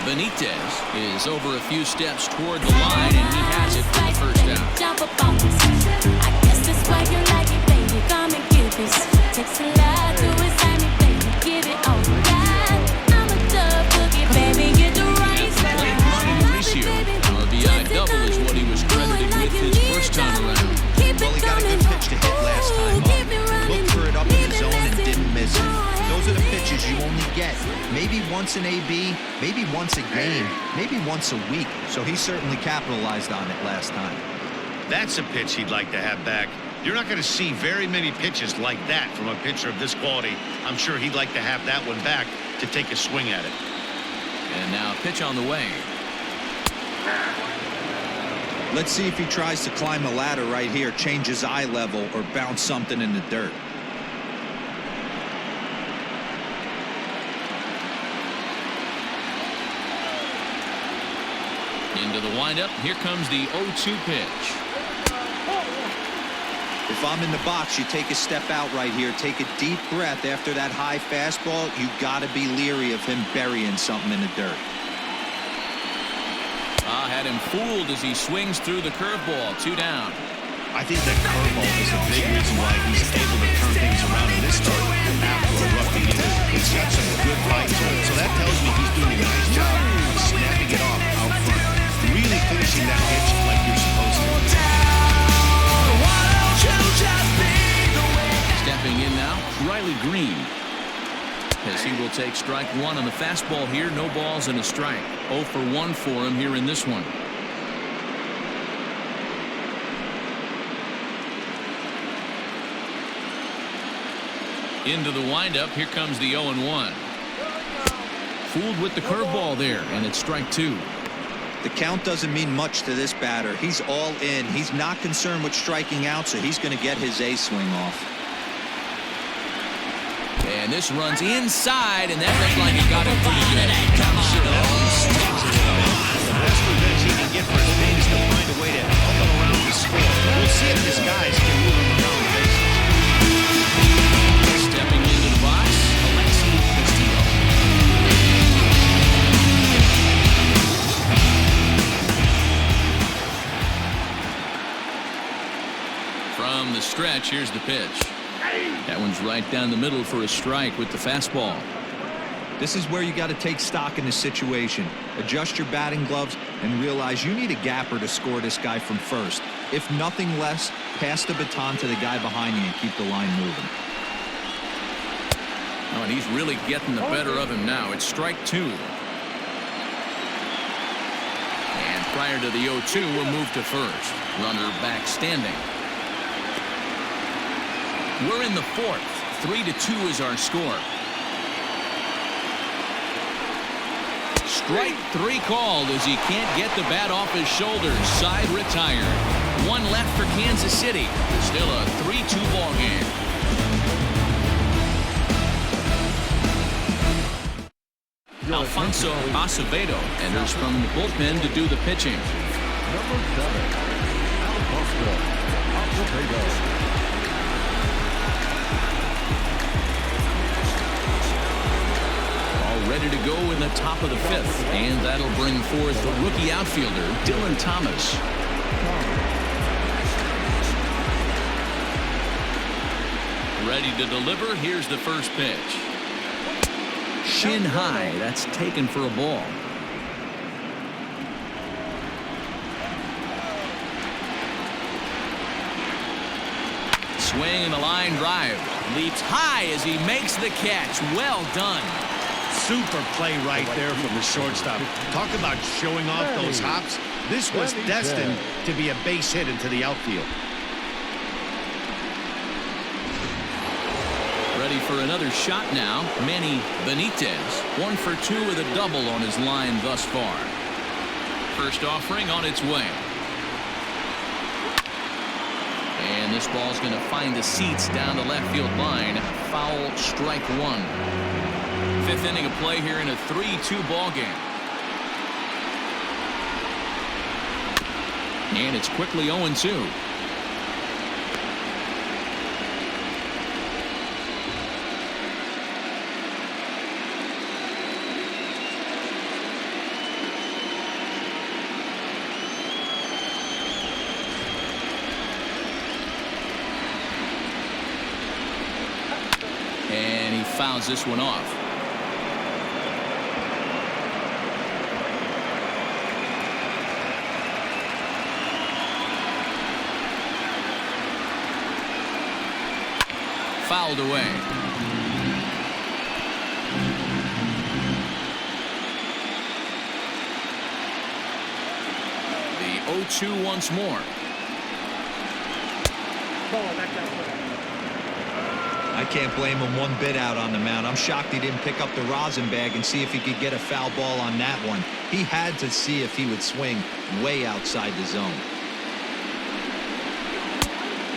Benitez is over a few steps toward the line, and he has it for the first out. I guess that's why you like it, baby. Come and give this. Takes a lot to excite me, baby. Give it all you got. I'm a tough cookie, baby. Get the right side. Late running Mauricio. RBI double is what he was credited with his first time around. Well, he got a good pitch to hit last time up. Looked for it up in the zone and didn't miss it. Those are the pitches you only get. Maybe once an AB, maybe once a game, maybe once a week. So he certainly capitalized on it last time. That's a pitch he'd like to have back. You're not going to see very many pitches like that from a pitcher of this quality. I'm sure he'd like to have that one back to take a swing at it. And now pitch on the way. Let's see if he tries to climb a ladder right here, change his eye level, or bounce something in the dirt. Into the windup. Here comes the 0-2 pitch. If I'm in the box, you take a step out right here, take a deep breath after that high fastball. You got to be leery of him burying something in the dirt. Had him fooled as he swings through the curveball. 2 down. I think that curveball is a big reason why he's able to turn things around in this start after a rough beginning. It's got some good bite to it, so that tells me he's doing a nice job of snapping it off out front. Really finishing that pitch like you're supposed to. Stepping in now, Riley Green. take strike one on the fastball here. No balls and a strike. 0 for 1 for him here in this one. Into the windup. Here comes the 0-1. Fooled with the curveball there, and it's strike 2. The count doesn't mean much to this batter. He's all in. He's not concerned with striking out, so he's going to get his A swing off. And this runs inside, and that looked like it got him pretty good. Sure, that one stings a little bit. The best revenge he can get for his pain is to find a way to help him around the score. We'll see if his guys can move him around the bases. Stepping into the box, Alexi Castillo. From the stretch, here's the pitch. That one's right down the middle for a strike with the fastball. This is where you got to take stock in the situation. Adjust your batting gloves and realize you need a gapper to score this guy from first. If nothing less, pass the baton to the guy behind you and keep the line moving. Oh, and he's really getting the better of him now. It's strike 2. And prior to the 0-2, we'll move to first. Runner back standing. We're in the 4th. 3-2 is our score. Strike 3 called as he can't get the bat off his shoulders. Side retired. 1 left for Kansas City. Still a 3-2 ball game. Alfonso Acevedo enters from the bullpen to do the pitching. Number 7, Alfonso Acevedo. Ready to go in the top of the 5th, and that'll bring forth the rookie outfielder Dylan Thomas. Ready to deliver. Here's the first pitch. Shin high. That's taken for a ball. Swing and a line drive. Leaps high as he makes the catch. Well done. Super play right there from the shortstop. Talk about showing off those hops. This was destined to be a base hit into the outfield. Ready for another shot now. Manny Benitez. 1 for 2 with a double on his line thus far. First offering on its way. And this ball's going to find the seats down the left field line. Foul, strike 1. 5th inning of play here in a 3-2 ball game. And it's quickly 0-2. And he fouls this one off. Fouled away. The 0-2 once more. I can't blame him one bit out on the mound. I'm shocked he didn't pick up the rosin bag and see if he could get a foul ball on that one. He had to see if he would swing way outside the zone.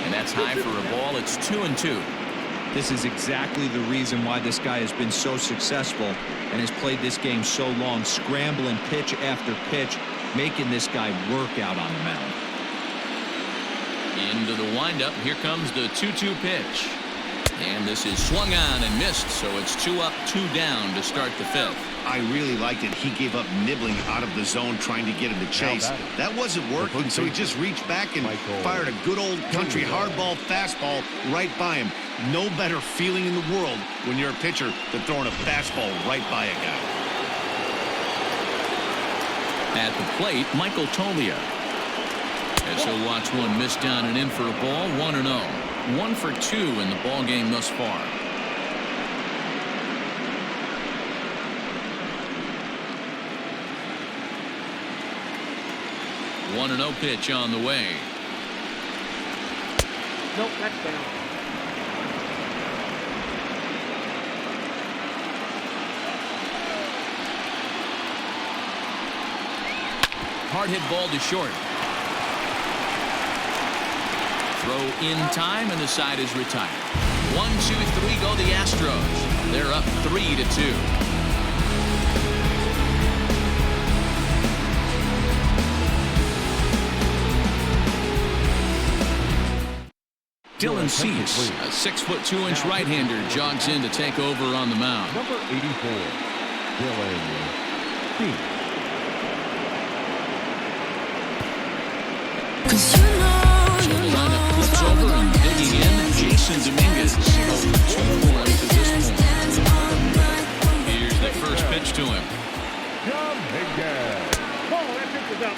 And that's high for a ball. It's 2-2. This is exactly the reason why this guy has been so successful and has played this game so long, scrambling pitch after pitch, making this guy work out on the mound. Into the windup. Here comes the 2-2 pitch. And this is swung on and missed, so it's 2 up, 2 down to start the 5th. I really liked it. He gave up nibbling out of the zone trying to get him to chase. That wasn't working, so he just reached back and fired a good old country hardball fastball right by him. No better feeling in the world when you're a pitcher than throwing a fastball right by a guy. At the plate, Michael Tolia. As he'll watch one miss down and in for a ball. 1-0. 1 for 2 in the ball game thus far. 1-0 pitch on the way. Nope, that's down. Hard hit ball to short. Throw in time, and the side is retired. 1-2-3 go the Astros. They're up 3-2. Dylan Cease, a 6'2" right-hander, jogs in to take over on the mound. Number 84, Dylan Cease. Lineup flips over and digging in. Jason Dominguez over 2 for him to this point. Here's the first pitch to him. Ball, that pitch is up.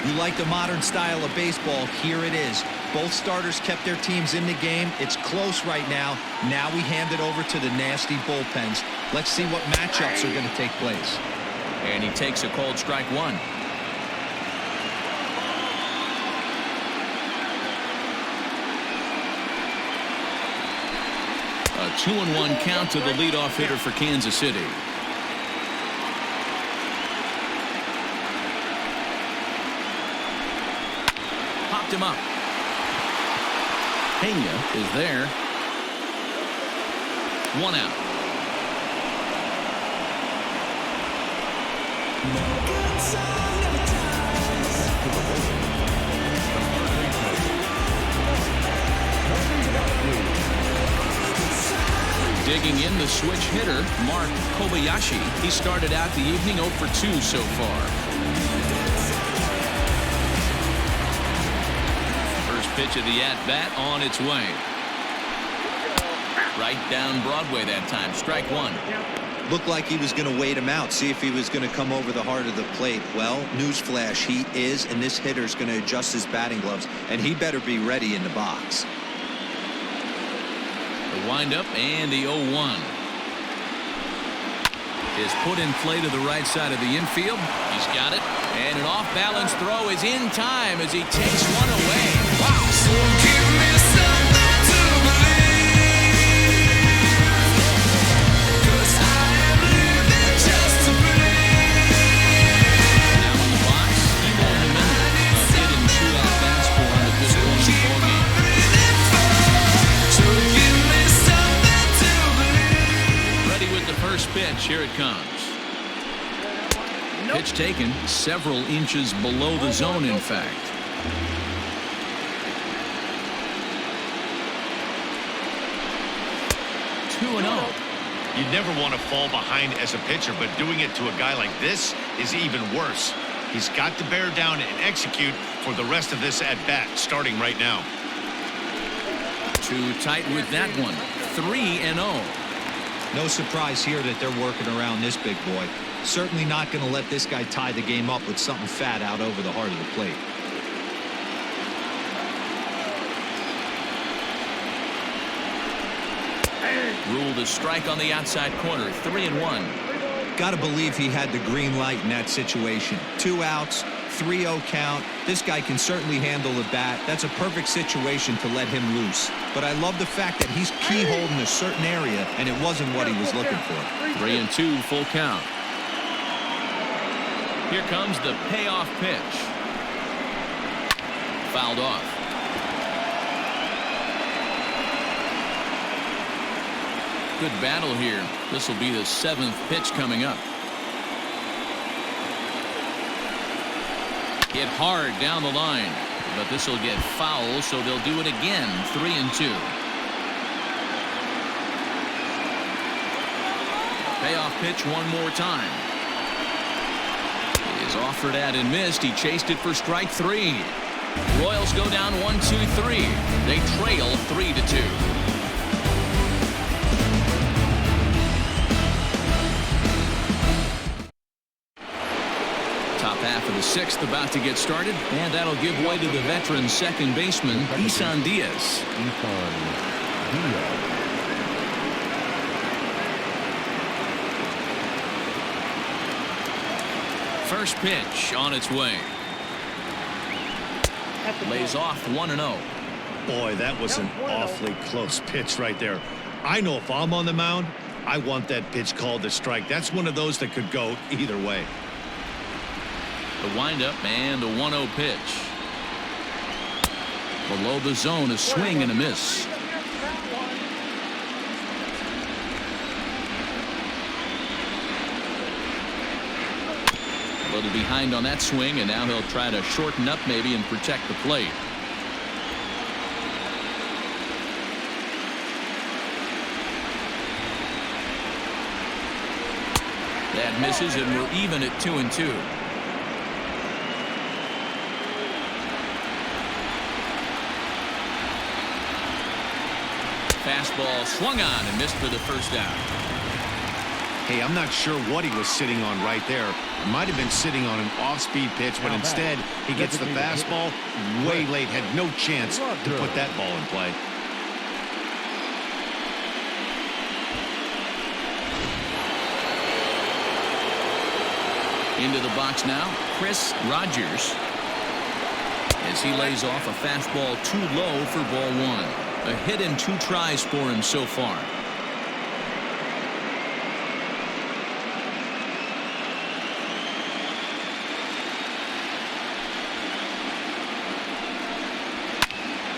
You like the modern style of baseball? Here it is. Both starters kept their teams in the game. It's close right now. Now we hand it over to the nasty bullpens. Let's see what matchups are going to take place. And he takes a cold strike one. A 2-1 count to the leadoff hitter for Kansas City. Popped him up. Pena is there. 1 out. Digging in, the switch hitter, Mark Kobayashi. He started out the evening 0 for 2 so far. First pitch of the at-bat on its way. Right down Broadway that time. Strike one. Looked like he was going to wait him out, see if he was going to come over the heart of the plate. Well, newsflash, he is, and this hitter's going to adjust his batting gloves, and he better be ready in the box. The windup and the 0-1 is put in play to the right side of the infield. He's got it, and an off-balance throw is in time as he takes one away. Wow! So give me something to believe, 'cause I am living just to believe. Now in the box, he won't a minute of hitting 2 at-bats for him at this point in the ballgame. With the first pitch, here it comes. Pitch taken several inches below the zone, in fact. 2-0. You never want to fall behind as a pitcher, but doing it to a guy like this is even worse. He's got to bear down and execute for the rest of this at-bat, starting right now. Too tight with that one. 3-0. No surprise here that they're working around this big boy. Certainly not going to let this guy tie the game up with something fat out over the heart of the plate. Ruled a strike on the outside corner. 3-1. Got to believe he had the green light in that situation. 2 outs, 3-0 count. This guy can certainly handle the bat. That's a perfect situation to let him loose. But I love the fact that he's keyholed in a certain area, and it wasn't what he was looking for. 3-2, full count. Here comes the payoff pitch. Fouled off. Good battle here. This will be the 7th pitch coming up. Hit hard down the line, but this will get foul, so they'll do it again. 3-2. Payoff pitch one more time. He is offered at and missed. He chased it for strike 3. Royals go down 1-2-3. They trail 3-2. Half of the 6th about to get started, and that'll give way to the veteran second baseman, Isan Diaz. First pitch on its way. Lays off 1-0. Boy, that was an awfully close pitch right there. I know if I'm on the mound, I want that pitch called a strike. That's one of those that could go either way. The windup and the 1-0 pitch. Below the zone, a swing and a miss. A little behind on that swing, and now he'll try to shorten up maybe and protect the plate. That misses, and we're even at 2-2. Fastball swung on and missed for the first out. Hey, I'm not sure what he was sitting on right there. It might have been sitting on an off-speed pitch, but instead he gets the fastball way late, had no chance to put that ball in play. Into the box now, Chris Rogers, as he lays off a fastball too low for ball one. A hit in 2 tries for him so far.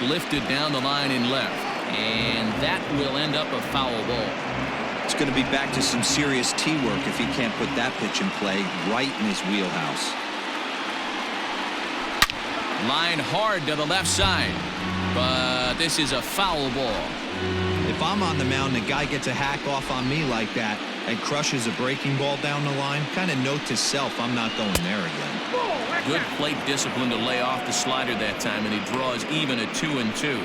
Lifted down the line in left, and that will end up a foul ball. It's going to be back to some serious tee work if he can't put that pitch in play right in his wheelhouse. Line hard to the left side, but this is a foul ball. If I'm on the mound and the guy gets a hack off on me like that and crushes a breaking ball down the line, kind of note to self, I'm not going there again. Good plate discipline to lay off the slider that time, and he draws even at 2-2.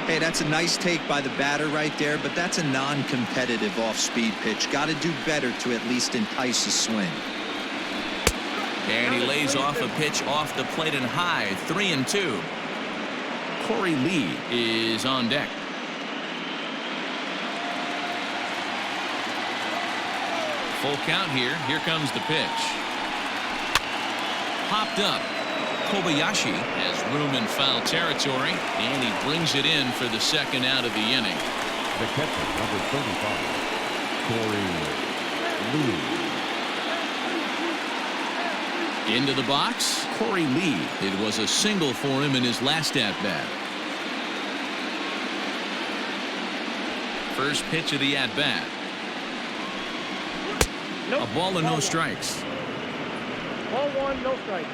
Hey, that's a nice take by the batter right there, but that's a non-competitive off-speed pitch. Got to do better to at least entice a swing. And he lays off a pitch off the plate and high, 3-2. Corey Lee is on deck. Full count here. Here comes the pitch. Popped up. Kobayashi has room in foul territory, and he brings it in for the second out of the inning. The catcher, number 35, Corey Lee. Into the box, Corey Lee. It was a single for him in his last at-bat. First pitch of the at-bat. A ball and no strikes. Ball 1, no strikes.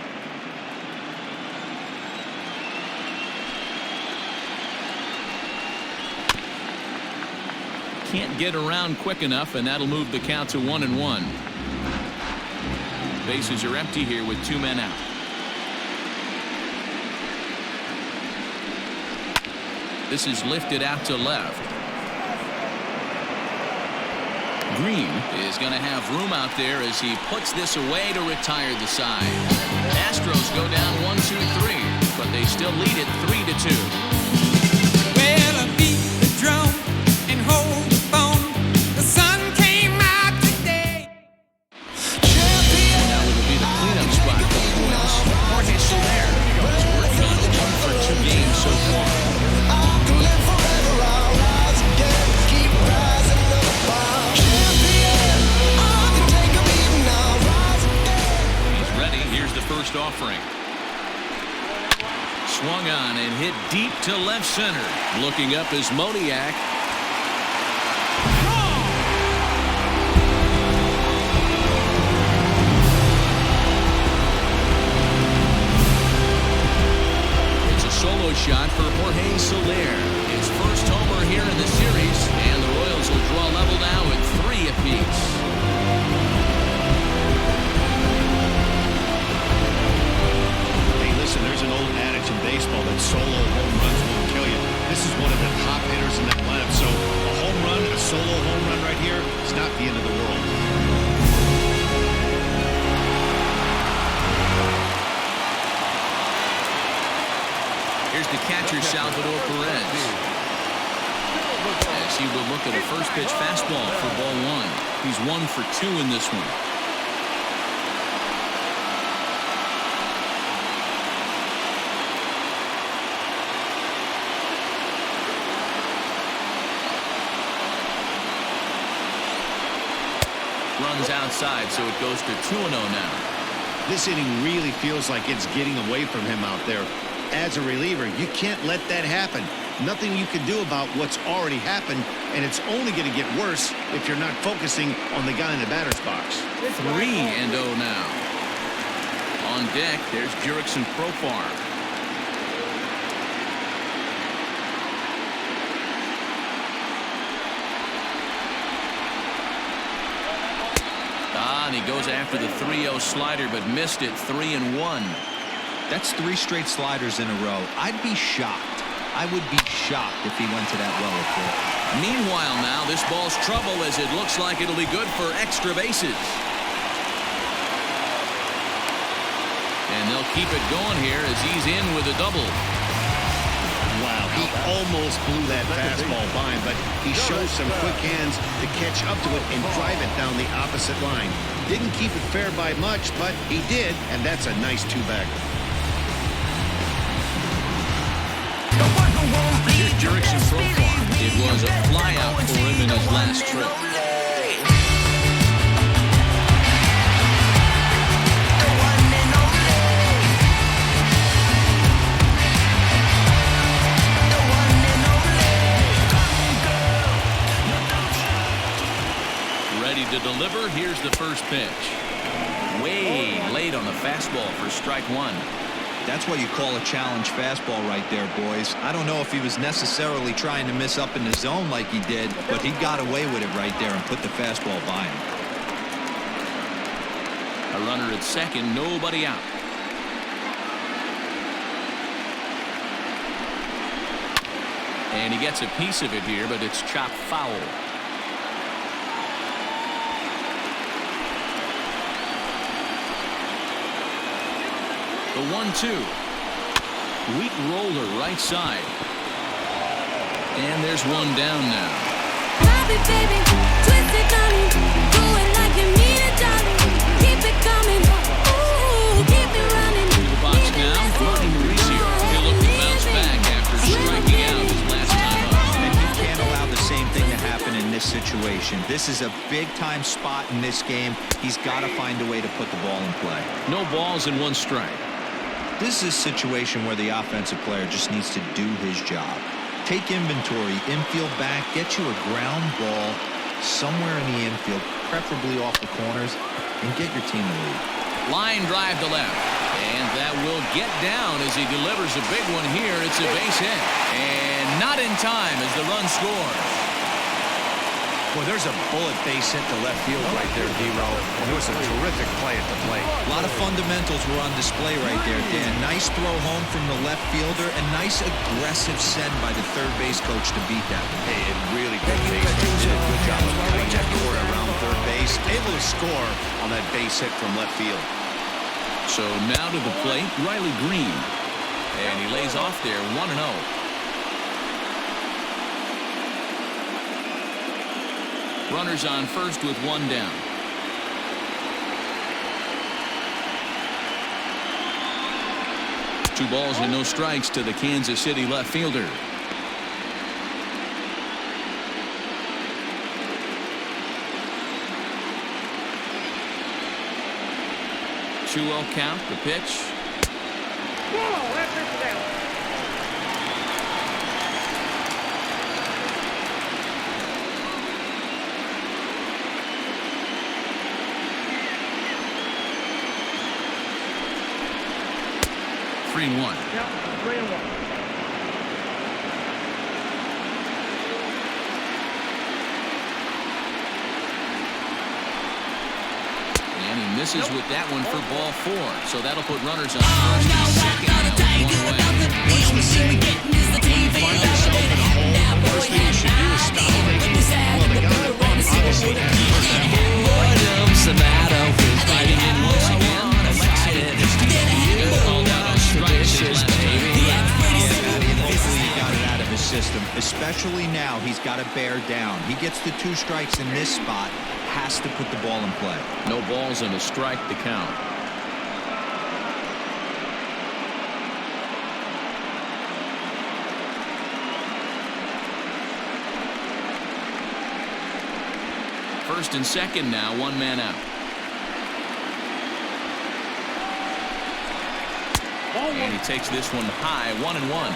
Can't get around quick enough, and that'll move the count to 1-1. Bases are empty here with 2 men out. This is lifted out to left. Green is going to have room out there as he puts this away to retire the side. Astros go down 1-2-3, but they still lead it 3-2. Well, I beat the drum and hold the phone. The sun came out today. Now it'll be the cleanup spot for the Royals. Jorge Soler is working on 1 for 2 games so far. He's ready. Here's the first offering. Swung on and hit deep to left center. Looking up is Modiak. It's a solo shot for Jorge Soler. His first homer here in the series, and the Royals will draw level now at 3 apiece. Listen, there's an old adage in baseball that solo home runs will kill you. This is one of the top hitters in that lineup. So a home run, a solo home run right here, it's not the end of the world. Here's the catcher, Salvador Perez, as he will look at a first pitch fastball for ball 1. He's 1 for 2 in this one. Runs outside, so it goes to 2-0 now. This inning really feels like it's getting away from him out there. As a reliever, you can't let that happen. Nothing you can do about what's already happened, and it's only going to get worse if you're not focusing on the guy in the batter's box. 3-0 now. On deck, there's Jurickson Profar. And he goes after the 3-0 slider, but missed it. 3-1. That's 3 straight sliders in a row. I'd be shocked. I would be shocked if he went to that well with it. Meanwhile now, this ball's trouble as it looks like it'll be good for extra bases. And they'll keep it going here as he's in with a double. Wow, he almost blew that fastball by him, but he shows some quick hands to catch up to it and drive it down the opposite line. Didn't keep it fair by much, but he did, and that's a nice two-bagger. Here's Jurickson Profar. It was a flyout for him in his last trip. Ready to deliver. Here's the first pitch. Way late on the fastball for strike one. That's what you call a challenge fastball right there, boys. I don't know if he was necessarily trying to miss up in the zone like he did, but he got away with it right there and put the fastball by him. A runner at second, nobody out. And he gets a piece of it here, but it's chopped foul. The 1-2. Weak roller right side. And there's one down now. Love it, baby. Twist it, darling. Do it like you mean it, darling. Keep it coming. Ooh, keep it running. To the box now. Martin Mauricio. He'll look to bounce back after striking out his last time up. And you can't allow the same thing to happen in this situation. This is a big-time spot in this game. He's got to find a way to put the ball in play. No balls and 1 strike. This is a situation where the offensive player just needs to do his job. Take inventory, infield back, get you a ground ball somewhere in the infield, preferably off the corners, and get your team a lead. Line drive to left. And that will get down as he delivers a big one here. It's a base hit. And not in time as the run scores. Well, there's a bullet base hit to left field right there, D-Row. And it was a terrific play at the plate. A lot of fundamentals were on display right there, Dan. Nice throw home from the left fielder and nice aggressive send by the third base coach to beat that. Hey, it really good base. Did a good job of cutting that cord around third base. Able to score on that base hit from left field. So now to the plate, Riley Green. And he lays off there, 1-0. Runners on first with 1 down. Two balls and no strikes to the Kansas City left fielder. Two-0 count, the pitch. Whoa, that pitch is down. 3-1. Yep, 3-1. And he misses with that one for ball 4. So that'll put runners on first and second. Now with 1 away. What's the saying? When you find yourself in a hole, the first thing you should do is stop thinking, well, the guy that run obviously can't first that ball. Boredom's the matter with fighting in once again. Alexis called out on strikes his last time. Hopefully he got it out of his system. Especially now, he's got to bear down. He gets the 2 strikes in this spot. Has to put the ball in play. No balls and a strike to count. First and second now, one man out. And he takes this one high, 1-1.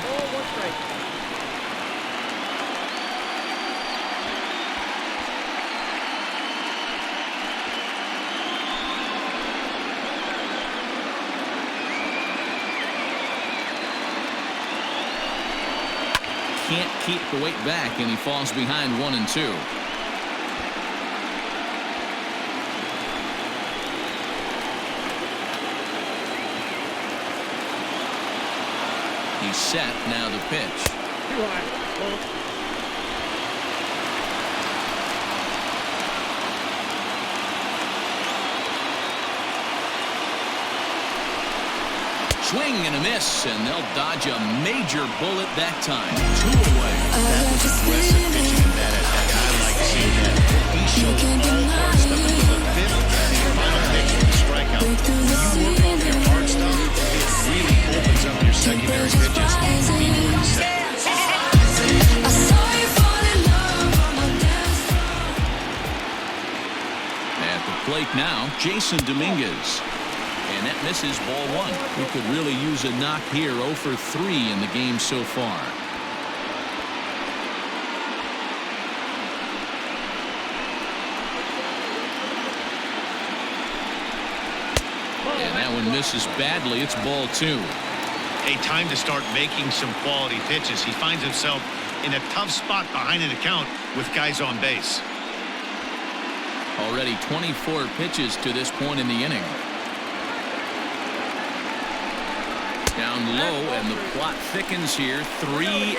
Can't keep the weight back, and he falls behind 1-2. He's set. Now the pitch. Swing and a miss, and they'll dodge a major bullet that time. 2 away. That was aggressive pitching in that at bat. I like seeing that. He showed all hard stuff until the fifth and final pitch with the strikeout. When you work off your hard stuff, it really opens up your secondary pitches. Be more set. At the plate now, Jason Dominguez. And that misses, ball 1. We could really use a knock here. 0 for 3 in the game so far. And that one misses badly. It's ball 2. A time to start making some quality pitches. He finds himself in a tough spot behind an account with guys on base. Already 24 pitches to this point in the inning. Down low, and the plot thickens here. 3-0.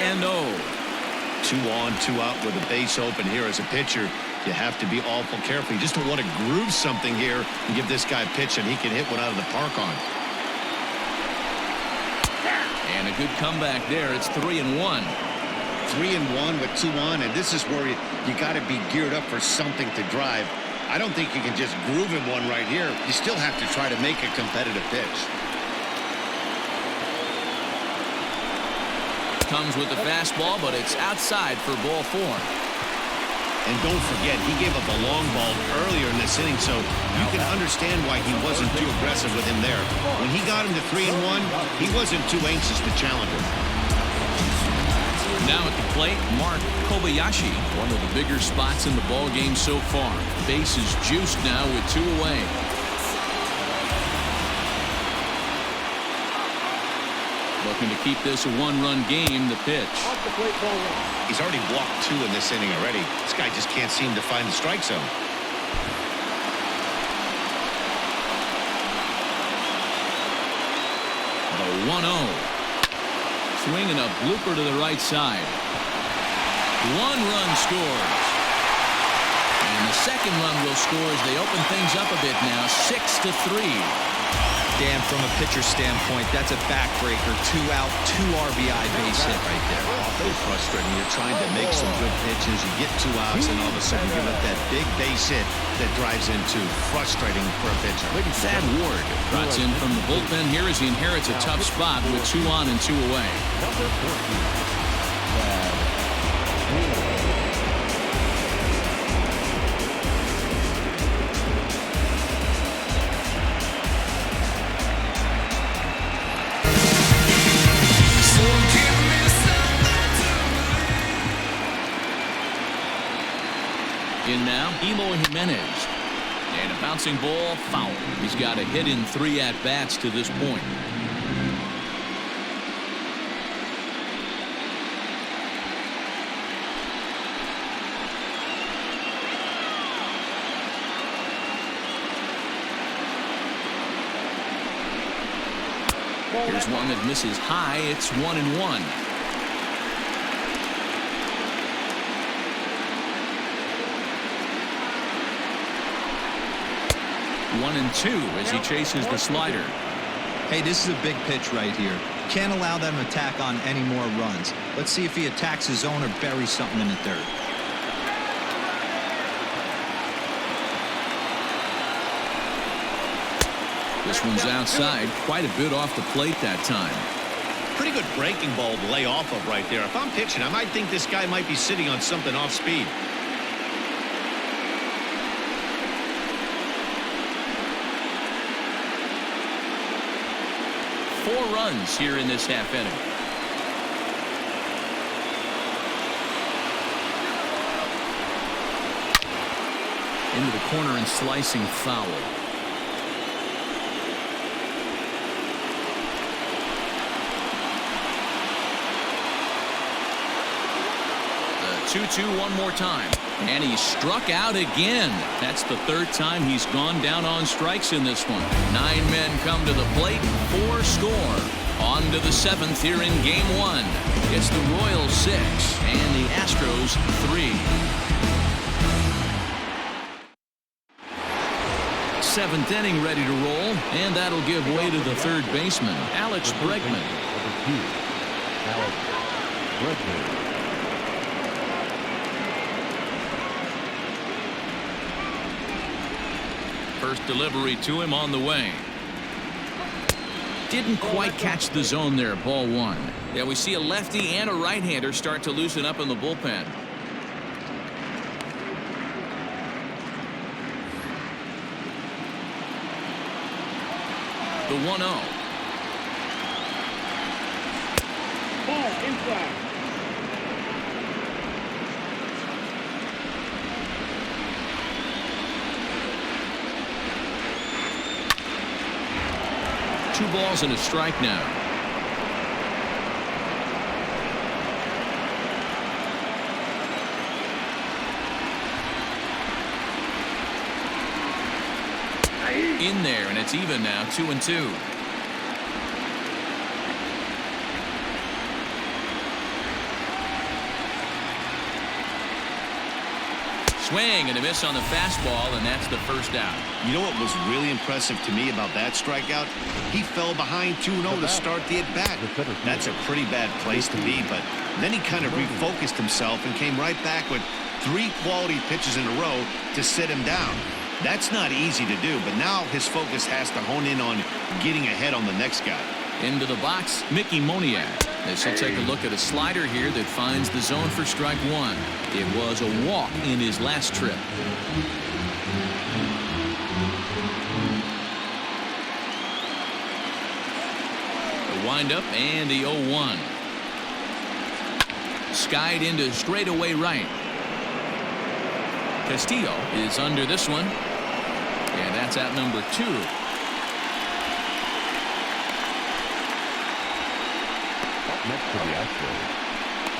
2 on, 2 out with a base open here. As a pitcher, you have to be awful careful. You just don't want to groove something here and give this guy a pitch, and he can hit one out of the park on. And a good comeback there. It's 3-1. 3-1 with 2 on, and this is where you got to be geared up for something to drive. I don't think you can just groove him one right here. You still have to try to make a competitive pitch. Comes with the fastball, but it's outside for ball 4. And don't forget, he gave up a long ball earlier in this inning, so you can understand why he wasn't too aggressive with him there. When he got him to 3-1, he wasn't too anxious to challenge him. Now at the plate, Mark Kobayashi, one of the bigger spots in the ball game so far. Base is juiced now with 2 away. Looking to keep this a 1-run game. The pitch. He's already walked 2 in this inning already. This guy just can't seem to find the strike zone. The 1-0. Swinging a blooper to the right side. 1 run scores. And the second run will score as they open things up a bit now. 6-3. Dan, from a pitcher standpoint, that's a backbreaker. 2 out, 2 RBI base hit right there. Awfully frustrating. You're trying to make some good pitches. You get 2 outs, and all of a sudden you give up that big base hit that drives into frustrating for a pitcher. Thad Ward trots in from the bullpen here as he inherits a tough spot with 2 on and 2 away. Number 14, Thad Ward. In now, Eloy Jimenez. And a bouncing ball, foul. He's got a hit in 3 at-bats to this point. Here's one that misses high. It's 1-1. 1-2 as he chases the slider. Hey, this is a big pitch right here. Can't allow them to tack on any more runs. Let's see if he attacks his zone or buries something in the dirt. This one's outside, quite a bit off the plate that time. Pretty good breaking ball to lay off of right there. If I'm pitching, I might think this guy might be sitting on something off speed. runs here in this half inning. Into the corner and slicing foul. The 2-2 one more time. And he struck out again. That's the third time he's gone down on strikes in this one. 9 men come to the plate, 4 score. On to the 7th here in game 1. It's the Royals 6 and the Astros 3. 7th inning ready to roll, and that'll give way to the third baseman, Alex Bregman. Alex Bregman. First delivery to him on the way. Didn't quite catch the zone there, ball 1. Yeah, we see a lefty and a right-hander start to loosen up in the bullpen. The 1-0. Ball inside. Two balls and a strike now. In there, and it's even now, 2-2. Swing and a miss on the fastball, and that's the first out. You know what was really impressive to me about that strikeout? He fell behind 2-0 to start the at-bat. That's a pretty bad place to be, but then he kind of refocused himself and came right back with 3 quality pitches in a row to sit him down. That's not easy to do, but now his focus has to hone in on getting ahead on the next guy. Into the box, Mickey Moniak. This will take a look at a slider here that finds the zone for strike 1. It was a walk in his last trip. The windup and the 0-1. Skied into straightaway right. Castillo is under this one. And that's out number 2. Next to the Astros,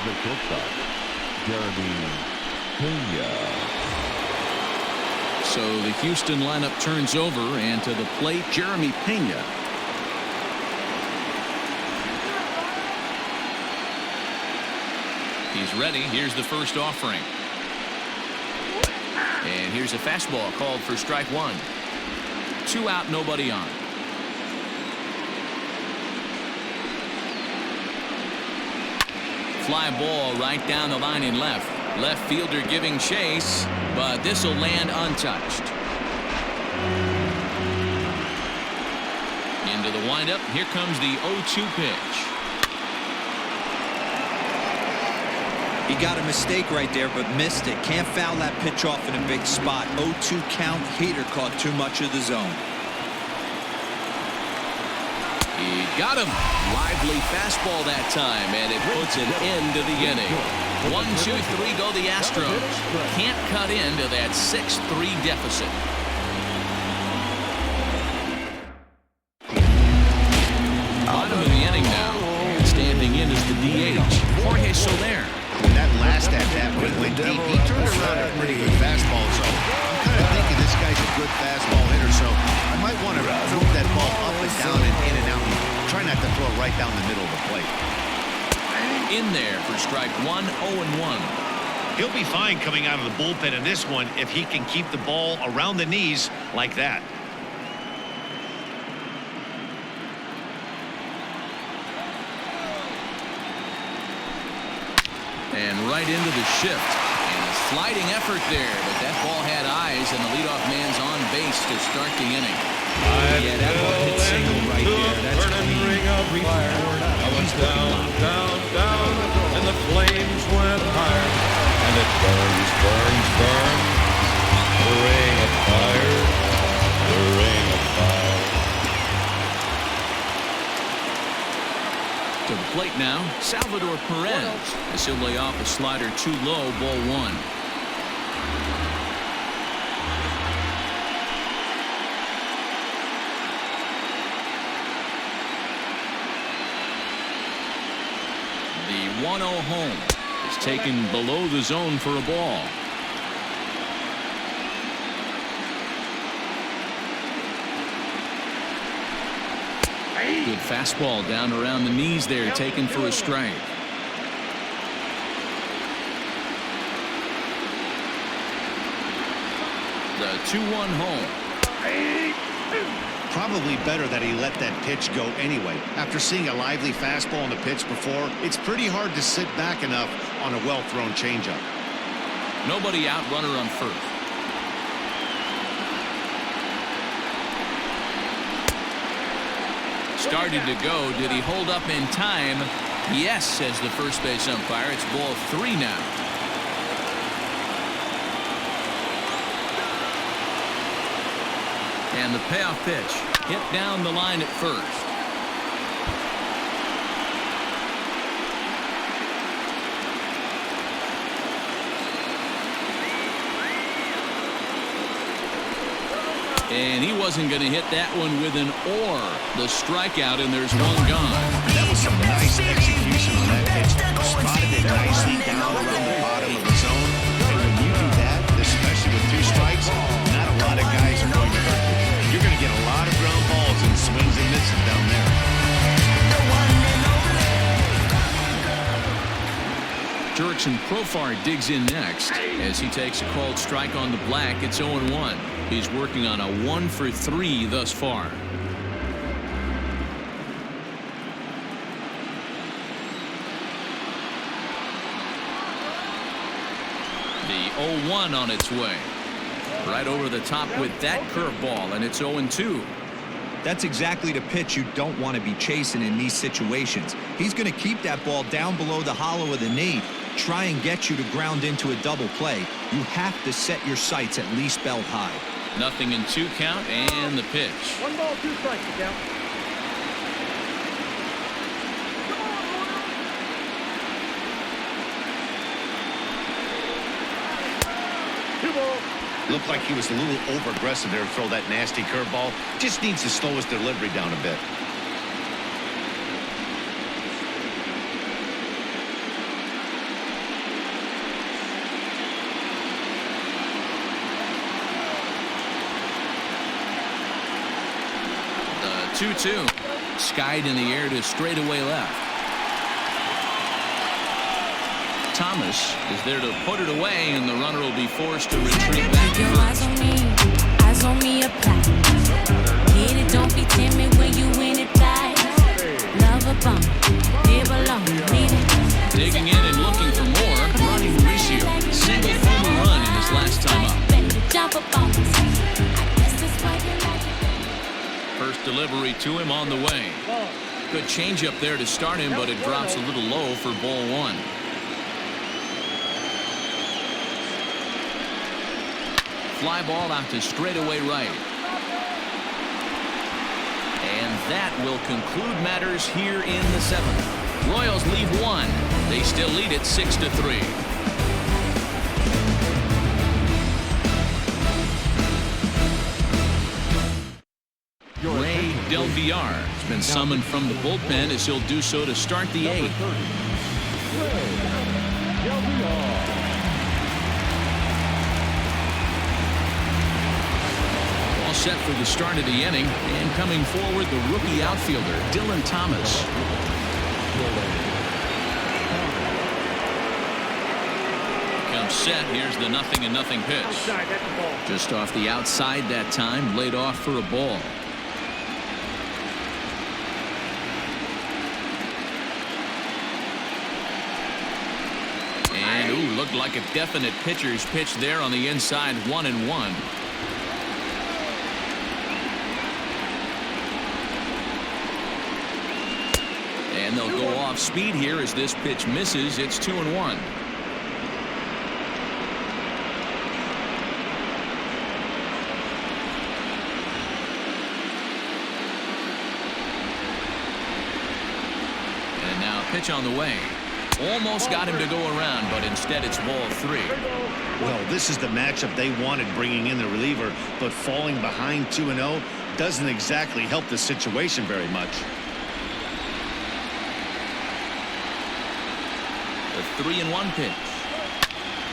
the shortstop, Jeremy Pena. So the Houston lineup turns over, and to the plate, Jeremy Pena. He's ready. Here's the first offering. And here's a fastball called for strike 1. 2 out, nobody on. Fly ball right down the line in left. Left fielder giving chase, but this will land untouched. Into the windup. Here comes the 0-2 pitch. He got a mistake right there, but missed it. Can't foul that pitch off in a big spot. 0-2 count. Hader caught too much of the zone. He got him. Lively fastball that time, and it puts an end to the inning. 1-2-3 go the Astros. Can't cut into that 6-3 deficit. Bottom of the inning now. And standing in is the DH, Jorge Soler. When that last at-bat went deep, he turned around a pretty good fastball. So I'm kind of thinking this guy's a good fastball hitter. So I might want to move that ball up and down and in and out. And try not to throw it right down the middle of the plate. In there for strike 1, 0-1. He'll be fine coming out of the bullpen in this one if he can keep the ball around the knees like that. And right into the shift. And a sliding effort there, but that ball had eyes, and the leadoff man's on base to start the inning. Yeah, that ball hit single right there. That's clean. Ring of fire. I went down, down, down, and the flames went higher. And it burns, burns, burns. The ring of fire. The ring of fire. plate now, Salvador Perez. As he'll lay off a slider too low, ball 1. The 1-0 home is taken below the zone for a ball. Good fastball down around the knees there, taken for a strike. The 2-1 home. Probably better that he let that pitch go anyway. After seeing a lively fastball on the pitch before, it's pretty hard to sit back enough on a well-thrown changeup. Nobody out, runner on first. Started to go. Did he hold up in time? Yes, says the first base umpire. It's ball 3 now. And the payoff pitch hit down the line at first. And he wasn't going to hit that one with an or. The strikeout, and there's one gone. That was some nice execution on that pitch. Spotted it nicely down around the bottom of the zone. And when you do that, especially with 2 strikes, not a lot of guys are going to hurt you. You're going to get a lot of ground balls and swings and misses down there. Jurickson Profar digs in next as he takes a called strike on the black. It's 0-1. He's working on a 1-for-3 thus far. The 0-1 on its way. Right over the top with that curveball, and it's 0-2. That's exactly the pitch you don't want to be chasing in these situations. He's going to keep that ball down below the hollow of the knee, try and get you to ground into a double play. You have to set your sights at least belt high. 0-2 count, and the pitch. 1 ball, 2 strikes, count. Looked like he was a little over-aggressive there to throw that nasty curveball. Just needs to slow his delivery down a bit. The 2-2. Skied in the air to straightaway left. Thomas is there to put it away, and the runner will be forced to retreat back to Eyes on me, eyes on me, apply. Get it, don't be timid when you win it back. Love a bump, it belong, leave it. Digging in and looking for more. Ronnie Mauricio, single home run in his last time up. Jump up on us. I guess that's why you like it. First delivery to him on the way. Good changeup there to start him, but it drops a little low for ball 1. Fly ball out to straightaway right. And that will conclude matters here in the 7th. Royals leave 1. They still lead it 6-3. Ray Del Villar has been summoned from the bullpen as he'll do so to start the 8th. Set for the start of the inning, and coming forward, the rookie outfielder Dylan Thomas. Comes set. Here's the 0-0 pitch. Just off the outside that time, laid off for a ball. And looked like a definite pitcher's pitch there on the inside, 1-1. And they'll go off speed here as this pitch misses. It's 2-1. pitch on the way. Almost got him to go around, but instead it's ball 3. Well, this is the matchup they wanted, bringing in the reliever, but falling behind 2-0 doesn't exactly help the situation very much. The 3-1 pitch.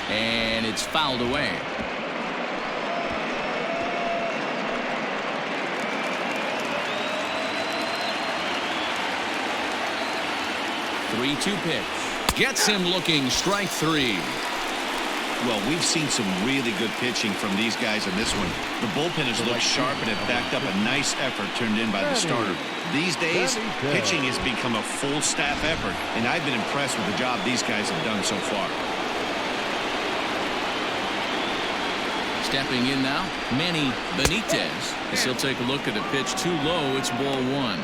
And it's fouled away. Three-two pitch. Gets him looking. Strike 3. Well, we've seen some really good pitching from these guys in this one. The bullpen has looked sharp and have backed up a nice effort turned in by the starter. These days, pitching has become a full staff effort, and I've been impressed with the job these guys have done so far. Stepping in now, Manny Benitez. As he'll take a look at a pitch too low. It's ball 1.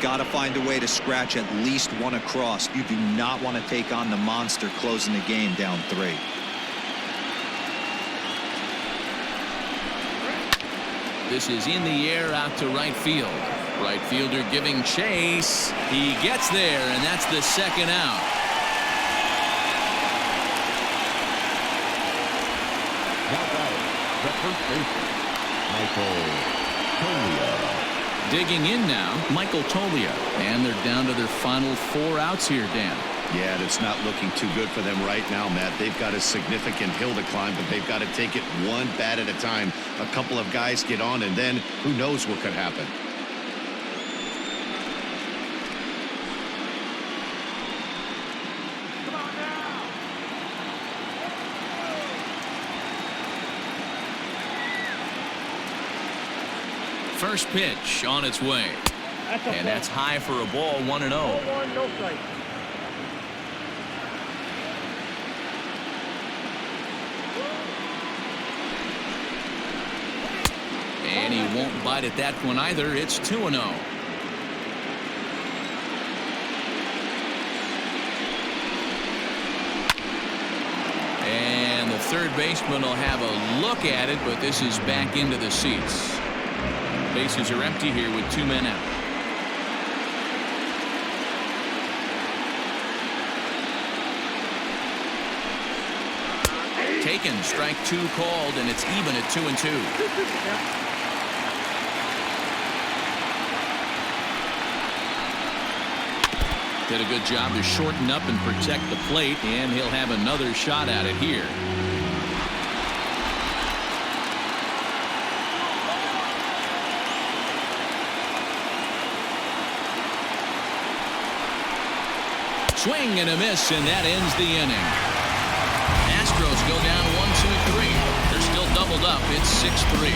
Got to find a way to scratch at least one across. You do not want to take on the monster closing the game down 3. This is in the air out to right field. Right fielder giving chase. He gets there, and that's the second out. Now batting, the first baseman, Michael Tolia. Digging in now, Michael Tolia. And they're down to their final 4 outs here, Dan. Yeah, it's not looking too good for them right now, Matt. They've got a significant hill to climb, but they've got to take it one bat at a time. A couple of guys get on, and then who knows what could happen. First pitch on its way. And that's high for a ball, 1-0. Ball 1, no strike. And he won't bite at that one either. It's 2-0. And the third baseman will have a look at it, but this is back into the seats. Bases are empty here with 2 men out. Taken, strike 2 called, and it's even at 2-2. Did a good job to shorten up and protect the plate, and he'll have another shot at it here. Swing and a miss, and that ends the inning. Astros go down 1-2-3. They're still doubled up. It's 6-3.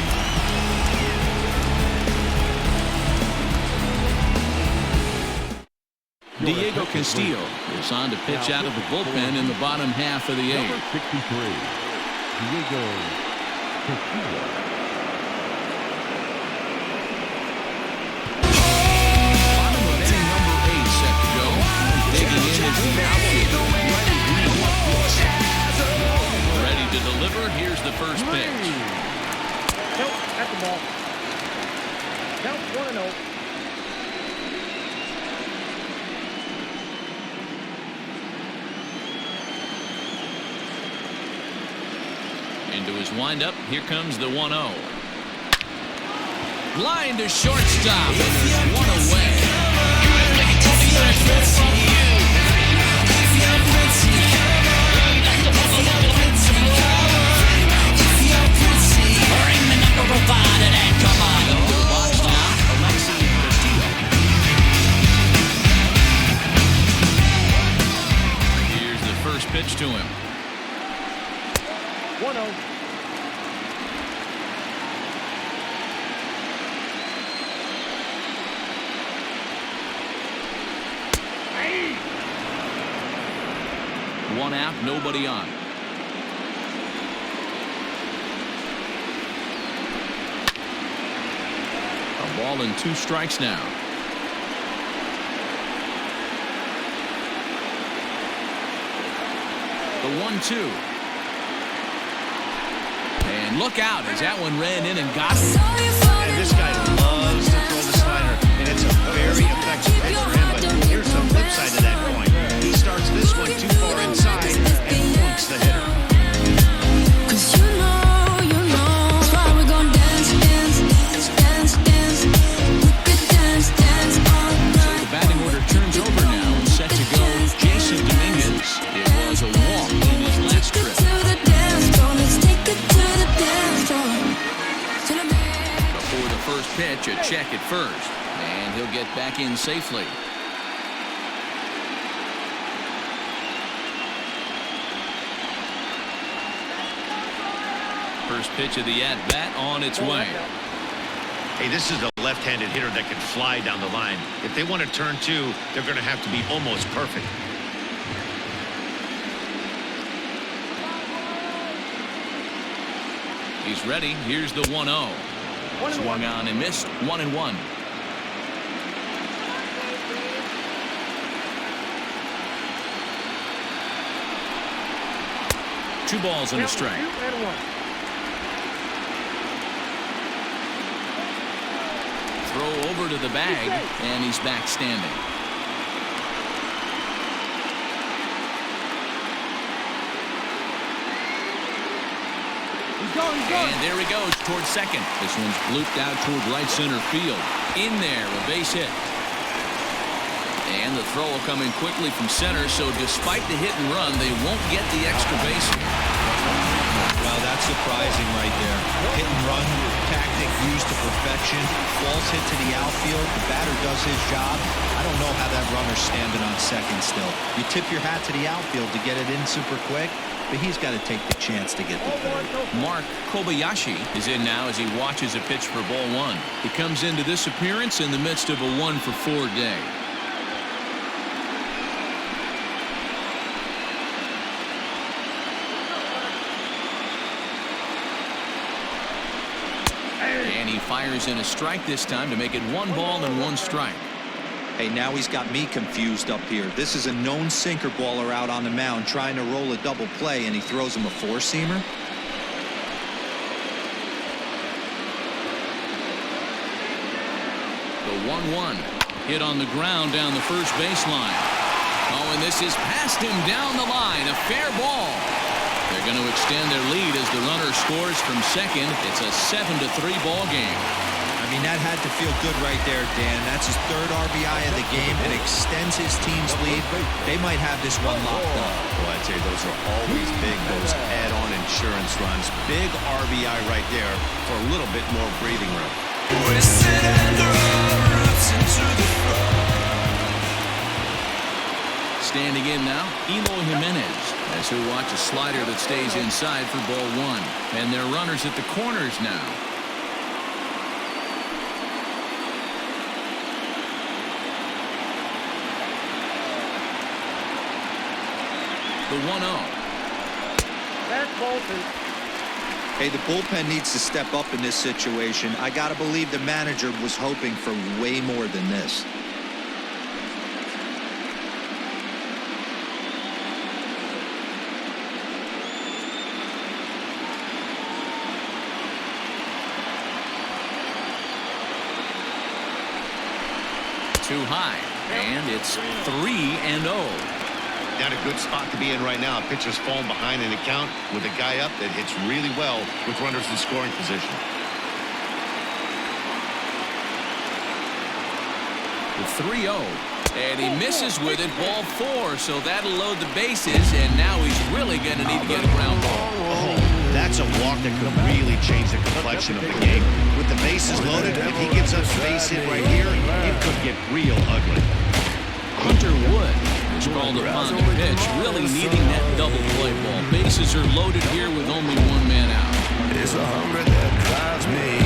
Diego Castillo is on to pitch out of the bullpen in the bottom half of the 8th. Number 63, Diego Castillo. Bottom of inning number 8 set to go. Digging in is the outfielder. Ready to deliver. Here's the first pitch. Count at the ball. Count 1-0. Into his windup. Here comes the 1-0. Line to shortstop, and there's one away. Here's the first pitch to him. 1-0. One out, nobody on. A ball and 2 strikes now. The 1-2. And look out as that one ran in and got him. And this guy loves to throw the slider, and it's a very effective pitch for him, but here's the flip side of that coin. pitch, a check at first. And he'll get back in safely. First pitch of the at-bat on its way. Hey, this is a left-handed hitter that can fly down the line. If they want to turn two, they're going to have to be almost perfect. He's ready. Here's the 1-0. Swung on and missed. 1-1. Two balls and a strike. Throw over to the bag, and he's back standing. And there he goes towards second. This one's blooped out toward right center field. In there, a base hit. And the throw will come in quickly from center, so despite the hit and run, they won't get the extra base. Well, that's surprising right there. Hit and run tactic used to perfection. Ball's hit to the outfield. The batter does his job. I don't know how that runner's standing on second still. You tip your hat to the outfield to get it in super quick, but he's got to take the chance to get the third. Mark Kobayashi is in now as he watches a pitch for ball one. He comes into this appearance in the midst of a 1-for-4 day. And he fires in a strike this time to make it 1 ball and 1 strike. Hey, now he's got me confused up here. This is a known sinker baller out on the mound trying to roll a double play, and he throws him a four-seamer. The 1-1 hit on the ground down the first baseline. Oh, and this is past him down the line. A fair ball. They're going to extend their lead as the runner scores from second. It's a 7-3 ball game. I mean, that had to feel good right there, Dan. That's his third RBI of the game. It extends his team's lead. They might have this one locked up. Well, I'd say those are always big, those add-on insurance runs. Big RBI right there for a little bit more breathing room. We sit under our roots into the front. Standing in now, Eloy Jimenez, as he'll watch a slider that stays inside for ball one. And they're runners at the corners now. The 1-0. That's Bolton. Hey, the bullpen needs to step up in this situation. I got to believe the manager was hoping for way more than this. Too high, and it's 3-0. Not a good spot to be in right now. Pitcher's falling behind in the count with a guy up that hits really well with runners in scoring position. The 3-0, and he misses with it, ball 4, so that'll load the bases, and now he's really going to need to get a ground ball. Oh, that's a walk that could really change the complexion of the game. With the bases loaded, if he gets a base hit right here, it could get real ugly. Hunter Wood is called upon to pitch, really needing that double play ball. Bases are loaded here with only 1 man out. It's a hunger that drives me.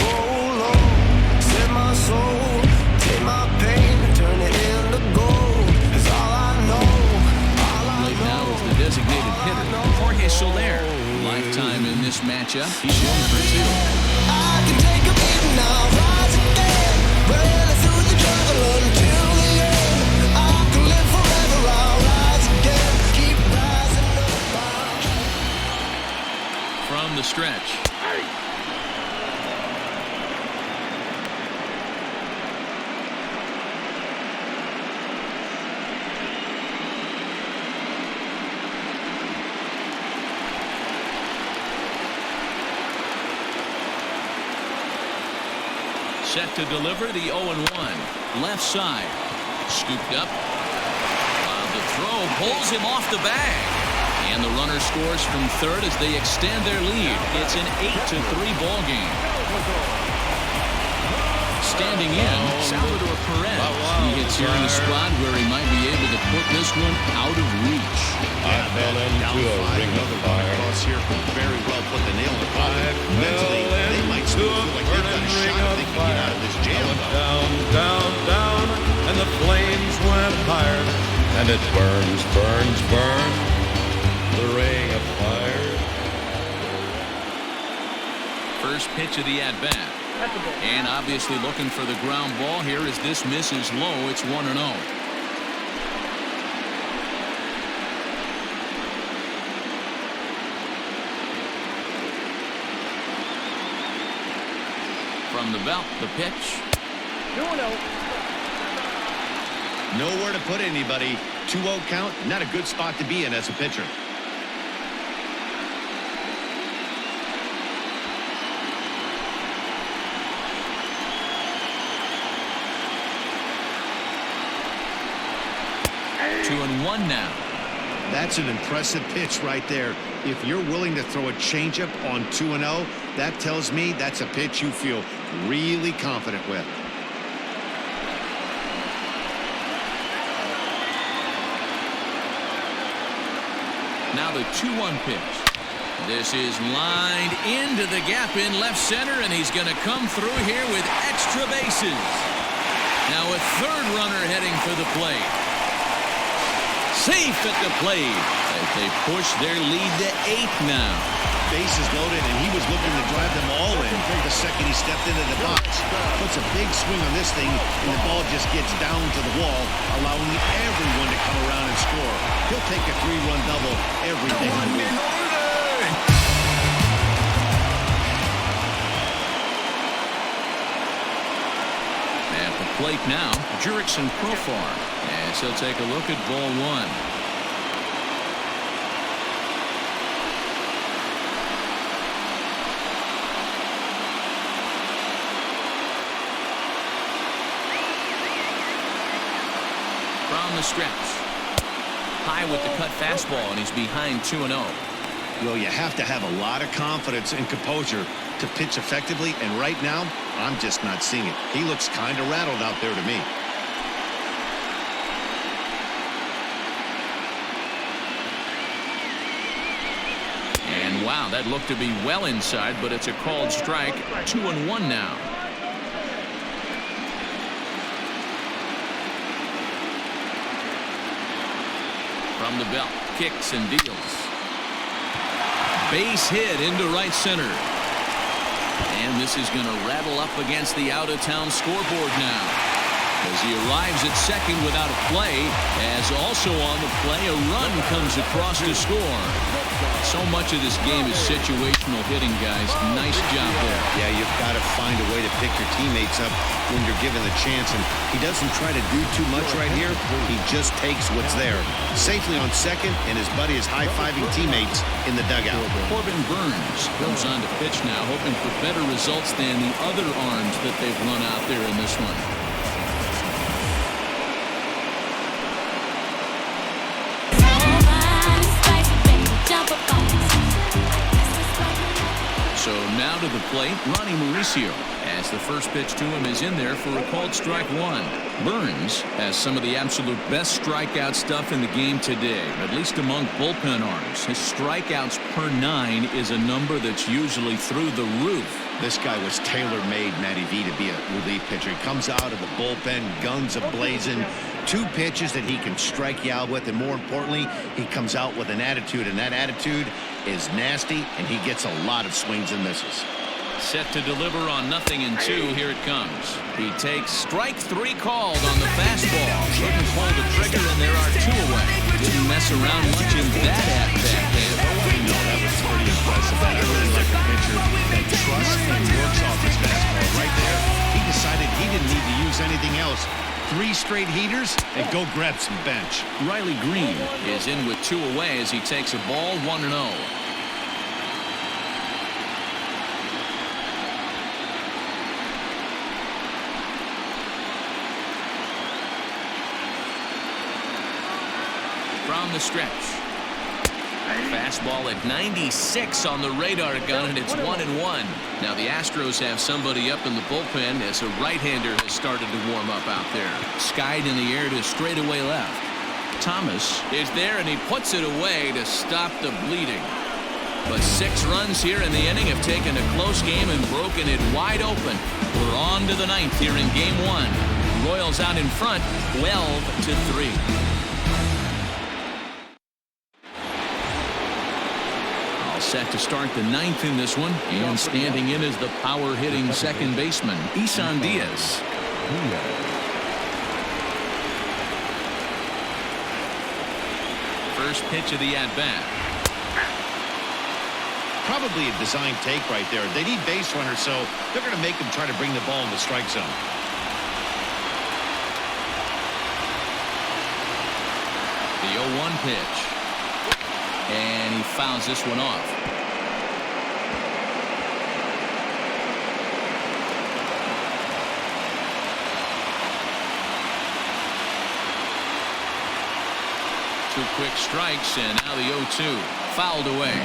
Oh Lord, set my soul, take my pain, turn it into gold. It's all I know. Right now is the designated hitter, Jorge Soler. Lifetime in this matchup. He's 1 for 2. I can take a beating, I'll rise again. Run through the jungle until the end. I can live forever, I'll rise again. Keep rising up. From the stretch. Set to deliver the 0-1. Left side. Scooped up. The throw pulls him off the bag. And the runner scores from third as they extend their lead. It's an 8-3 ball game. Standing in, Salvador Perez. He hits here in the spot where he might be able to put this one out of reach. I fell into a ring of fire. Cross here could very well put the nail in the coffin. Mentally, they might still feel like they've got a shot if they can get out of this jam. Down, down, down, and the flames went higher. And it burns, burns, burns, the ring of fire. First pitch of the at-bat. And obviously looking for the ground ball here as this misses low. It's 1-0. From the belt, the pitch. 2-0. Nowhere to put anybody. 2-0 count, not a good spot to be in as a pitcher. Two and one now. That's an impressive pitch right there. If you're willing to throw a changeup on 2-0, that tells me that's a pitch you feel really confident with. Now the 2-1 pitch. This is lined into the gap in left center, and he's going to come through here with extra bases. Now a third runner heading for the plate. Safe at the plate as they push their lead to 8 now. Bases loaded, and he was looking to drive them all in the second he stepped into the box. Puts a big swing on this thing, and the ball just gets down to the wall, allowing everyone to come around and score. He'll take a 3-run double every day of the week. At the plate now, Jurickson Profar. And he'll take a look at ball one. From the stretch. High with the cut fastball, and he's behind 2-0. Well, you have to have a lot of confidence and composure to pitch effectively, and right now, I'm just not seeing it. He looks kind of rattled out there to me. And wow, that looked to be well inside, but it's a called strike. 2-1 now. From the belt, kicks and deals. Base hit into right center. And this is going to rattle up against the out-of-town scoreboard now, as he arrives at second without a play, as also on the play a run comes across to score. So much of this game is situational hitting, guys. Nice job there. Yeah, you've got to find a way to pick your teammates up when you're given the chance, and he doesn't try to do too much right here. He just takes what's there. Safely on second, and his buddy is high-fiving teammates in the dugout. Corbin Burns goes on to pitch now, hoping for better results than the other arms that they've run out there in this one. So now to the plate, Ronnie Mauricio, as the first pitch to him is in there for a called strike one. Burns has some of the absolute best strikeout stuff in the game today, at least among bullpen arms. His strikeouts per 9 is a number that's usually through the roof. This guy was tailor-made, Matty V, to be a relief pitcher. He comes out of the bullpen, guns a-blazing, 2 pitches that he can strike you out with, and more importantly, he comes out with an attitude, and that attitude is nasty, and he gets a lot of swings and misses. Set to deliver on 0-2. Here it comes. He takes strike 3 called on the fastball. Couldn't pull the trigger, and there are 2 away. Didn't mess around much in that at-bat. No, that was pretty impressive. I really like a pitcher that trusts and works off his fastball. Right there, he decided he didn't need to use anything else. 3 straight heaters and go grab some bench. Riley Green is in with 2 away as he takes a ball 1-0. From the stretch. Fastball at 96 on the radar gun, and it's 1-1. Now the Astros have somebody up in the bullpen as a right-hander has started to warm up out there. Skied in the air to straightaway left. Thomas is there, and he puts it away to stop the bleeding. But 6 runs here in the inning have taken a close game and broken it wide open. We're on to the 9th here in Game 1. Royals out in front, 12-3. Set to start the 9th in this one, and standing in is the power-hitting second baseman, Isan Diaz. First pitch of the at-bat. Probably a design take right there. They need base runners, so they're going to make them try to bring the ball in the strike zone. The 0-1 pitch. And he fouls this one off. Two quick strikes, and now the 0-2 fouled away.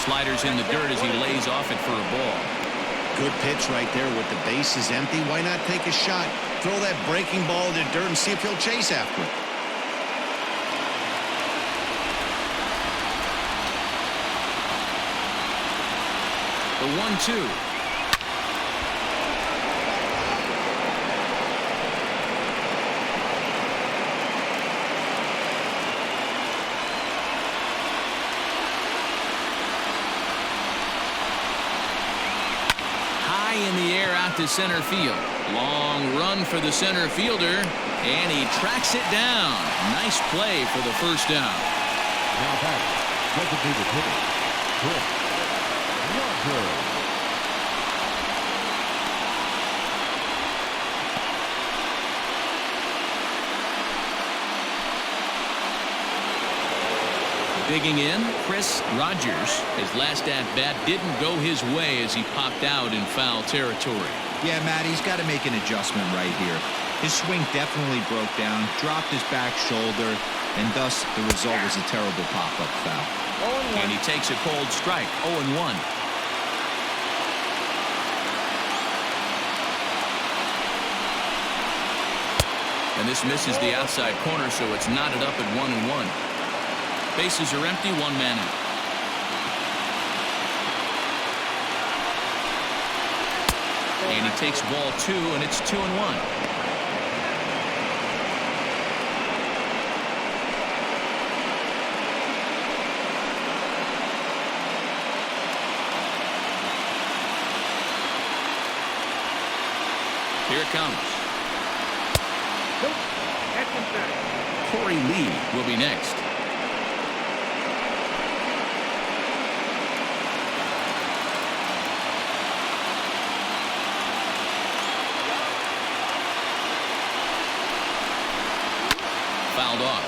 Sliders in the dirt as he lays off it for a ball. Good pitch right there with the bases empty. Why not take a shot? Throw that breaking ball in the dirt and see if he'll chase after it. The 1-2. In the air out to center field. Long run for the center fielder, and he tracks it down. Nice play for the first down. Now back, designated hitter, Chris Rogers. Digging in, Chris Rogers. His last at-bat didn't go his way as he popped out in foul territory. Yeah, Matt, he's got to make an adjustment right here. His swing definitely broke down, dropped his back shoulder, and thus the result was a terrible pop-up foul. And he takes a cold strike, 0-1. And this misses the outside corner, so it's knotted up at 1-1. Bases are empty, 1 man out. And he takes ball 2, and it's 2-1. Here it comes. Corey Lee will be next. Fouled off.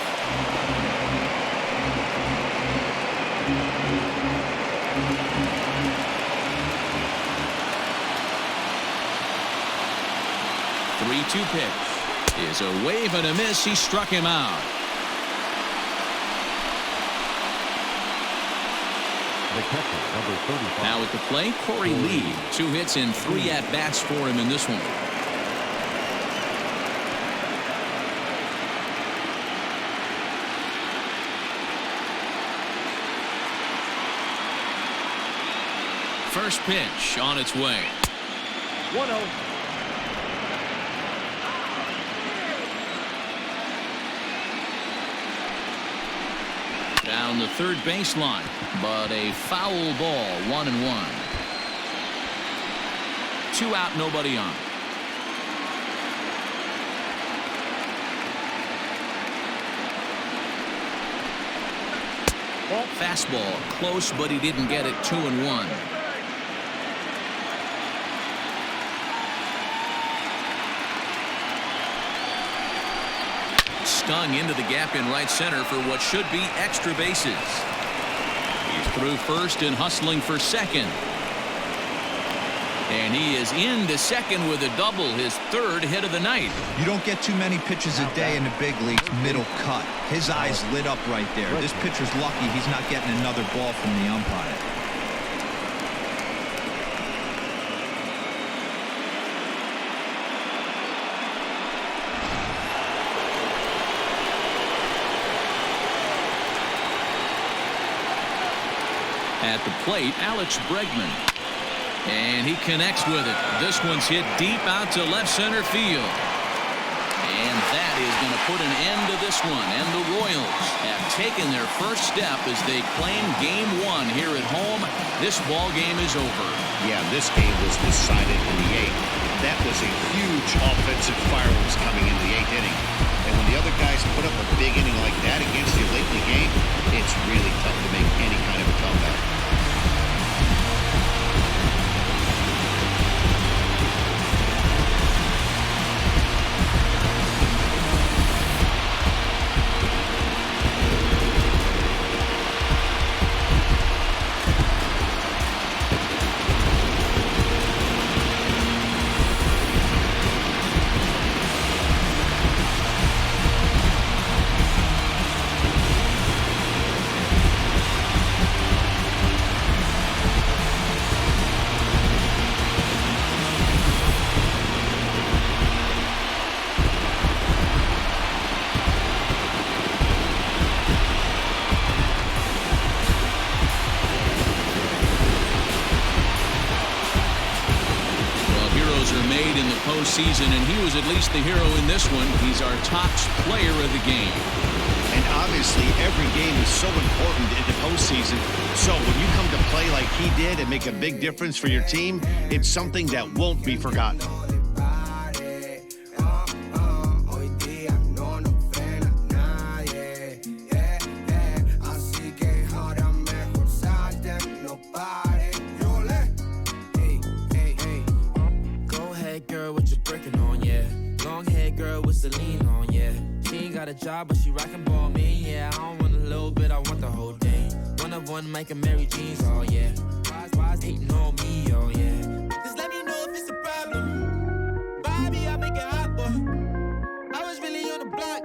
The 3-2 pitch is a wave and a miss. He struck him out. The catcher, number 35. Now at the plate, Corey Lee. 2 hits and 3 at-bats for him in this one. First pitch on its way. 1-0. Down the third baseline, but a foul ball, 1-1. 2 out, nobody on. Fastball, close, but he didn't get it. 2-1. Stung into the gap in right center for what should be extra bases. He's through first and hustling for second. And he is into second with a double, his third hit of the night. You don't get too many pitches a day in the big leagues, middle cut. His eyes lit up right there. This pitcher's lucky he's not getting another ball from the umpire. At the plate, Alex Bregman. And he connects with it. This one's hit deep out to left center field. And that is going to put an end to this one. And the Royals have taken their first step as they claim Game 1 here at home. This ball game is over. Yeah, this game was decided in the 8th. That was a huge offensive fireworks coming in the 8th inning. And when the other guys put up a big inning like that against you late in the game, it's really tough to make any kind of a comeback. Season, and he was at least the hero in this one. He's our top player of the game. And obviously, every game is so important in the postseason. So when you come to play like he did and make a big difference for your team, it's something that won't be forgotten. A job, but she rockin' ball me, yeah. I don't want a little bit, I want the whole thing. One of one making Mary Jeans, oh yeah. Why hating on me, oh yeah. Just let me know if it's a problem. Bobby, I make it hot, boy. I was really on the block.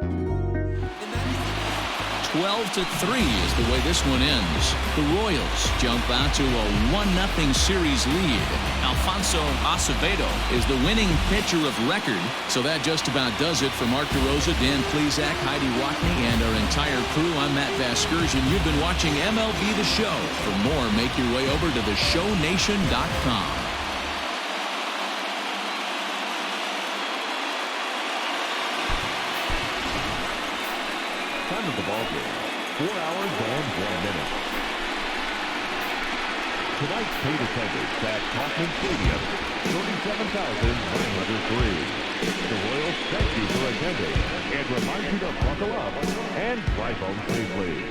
12-3 is the way this one ends. The Royals jump out to a 1-0 series lead. Alfonso Acevedo is the winning pitcher of record. So that just about does it for Mark DeRosa, Dan Plesac, Heidi Watney, and our entire crew. I'm Matt Vasgersian. You've been watching MLB The Show. For more, make your way over to theshownation.com. Time of the ball game, 4 hours and 1 minute. Tonight's paid attendance at Kauffman Stadium, 37,903. The Royals thank you for attending and remind you to buckle up and drive home safely.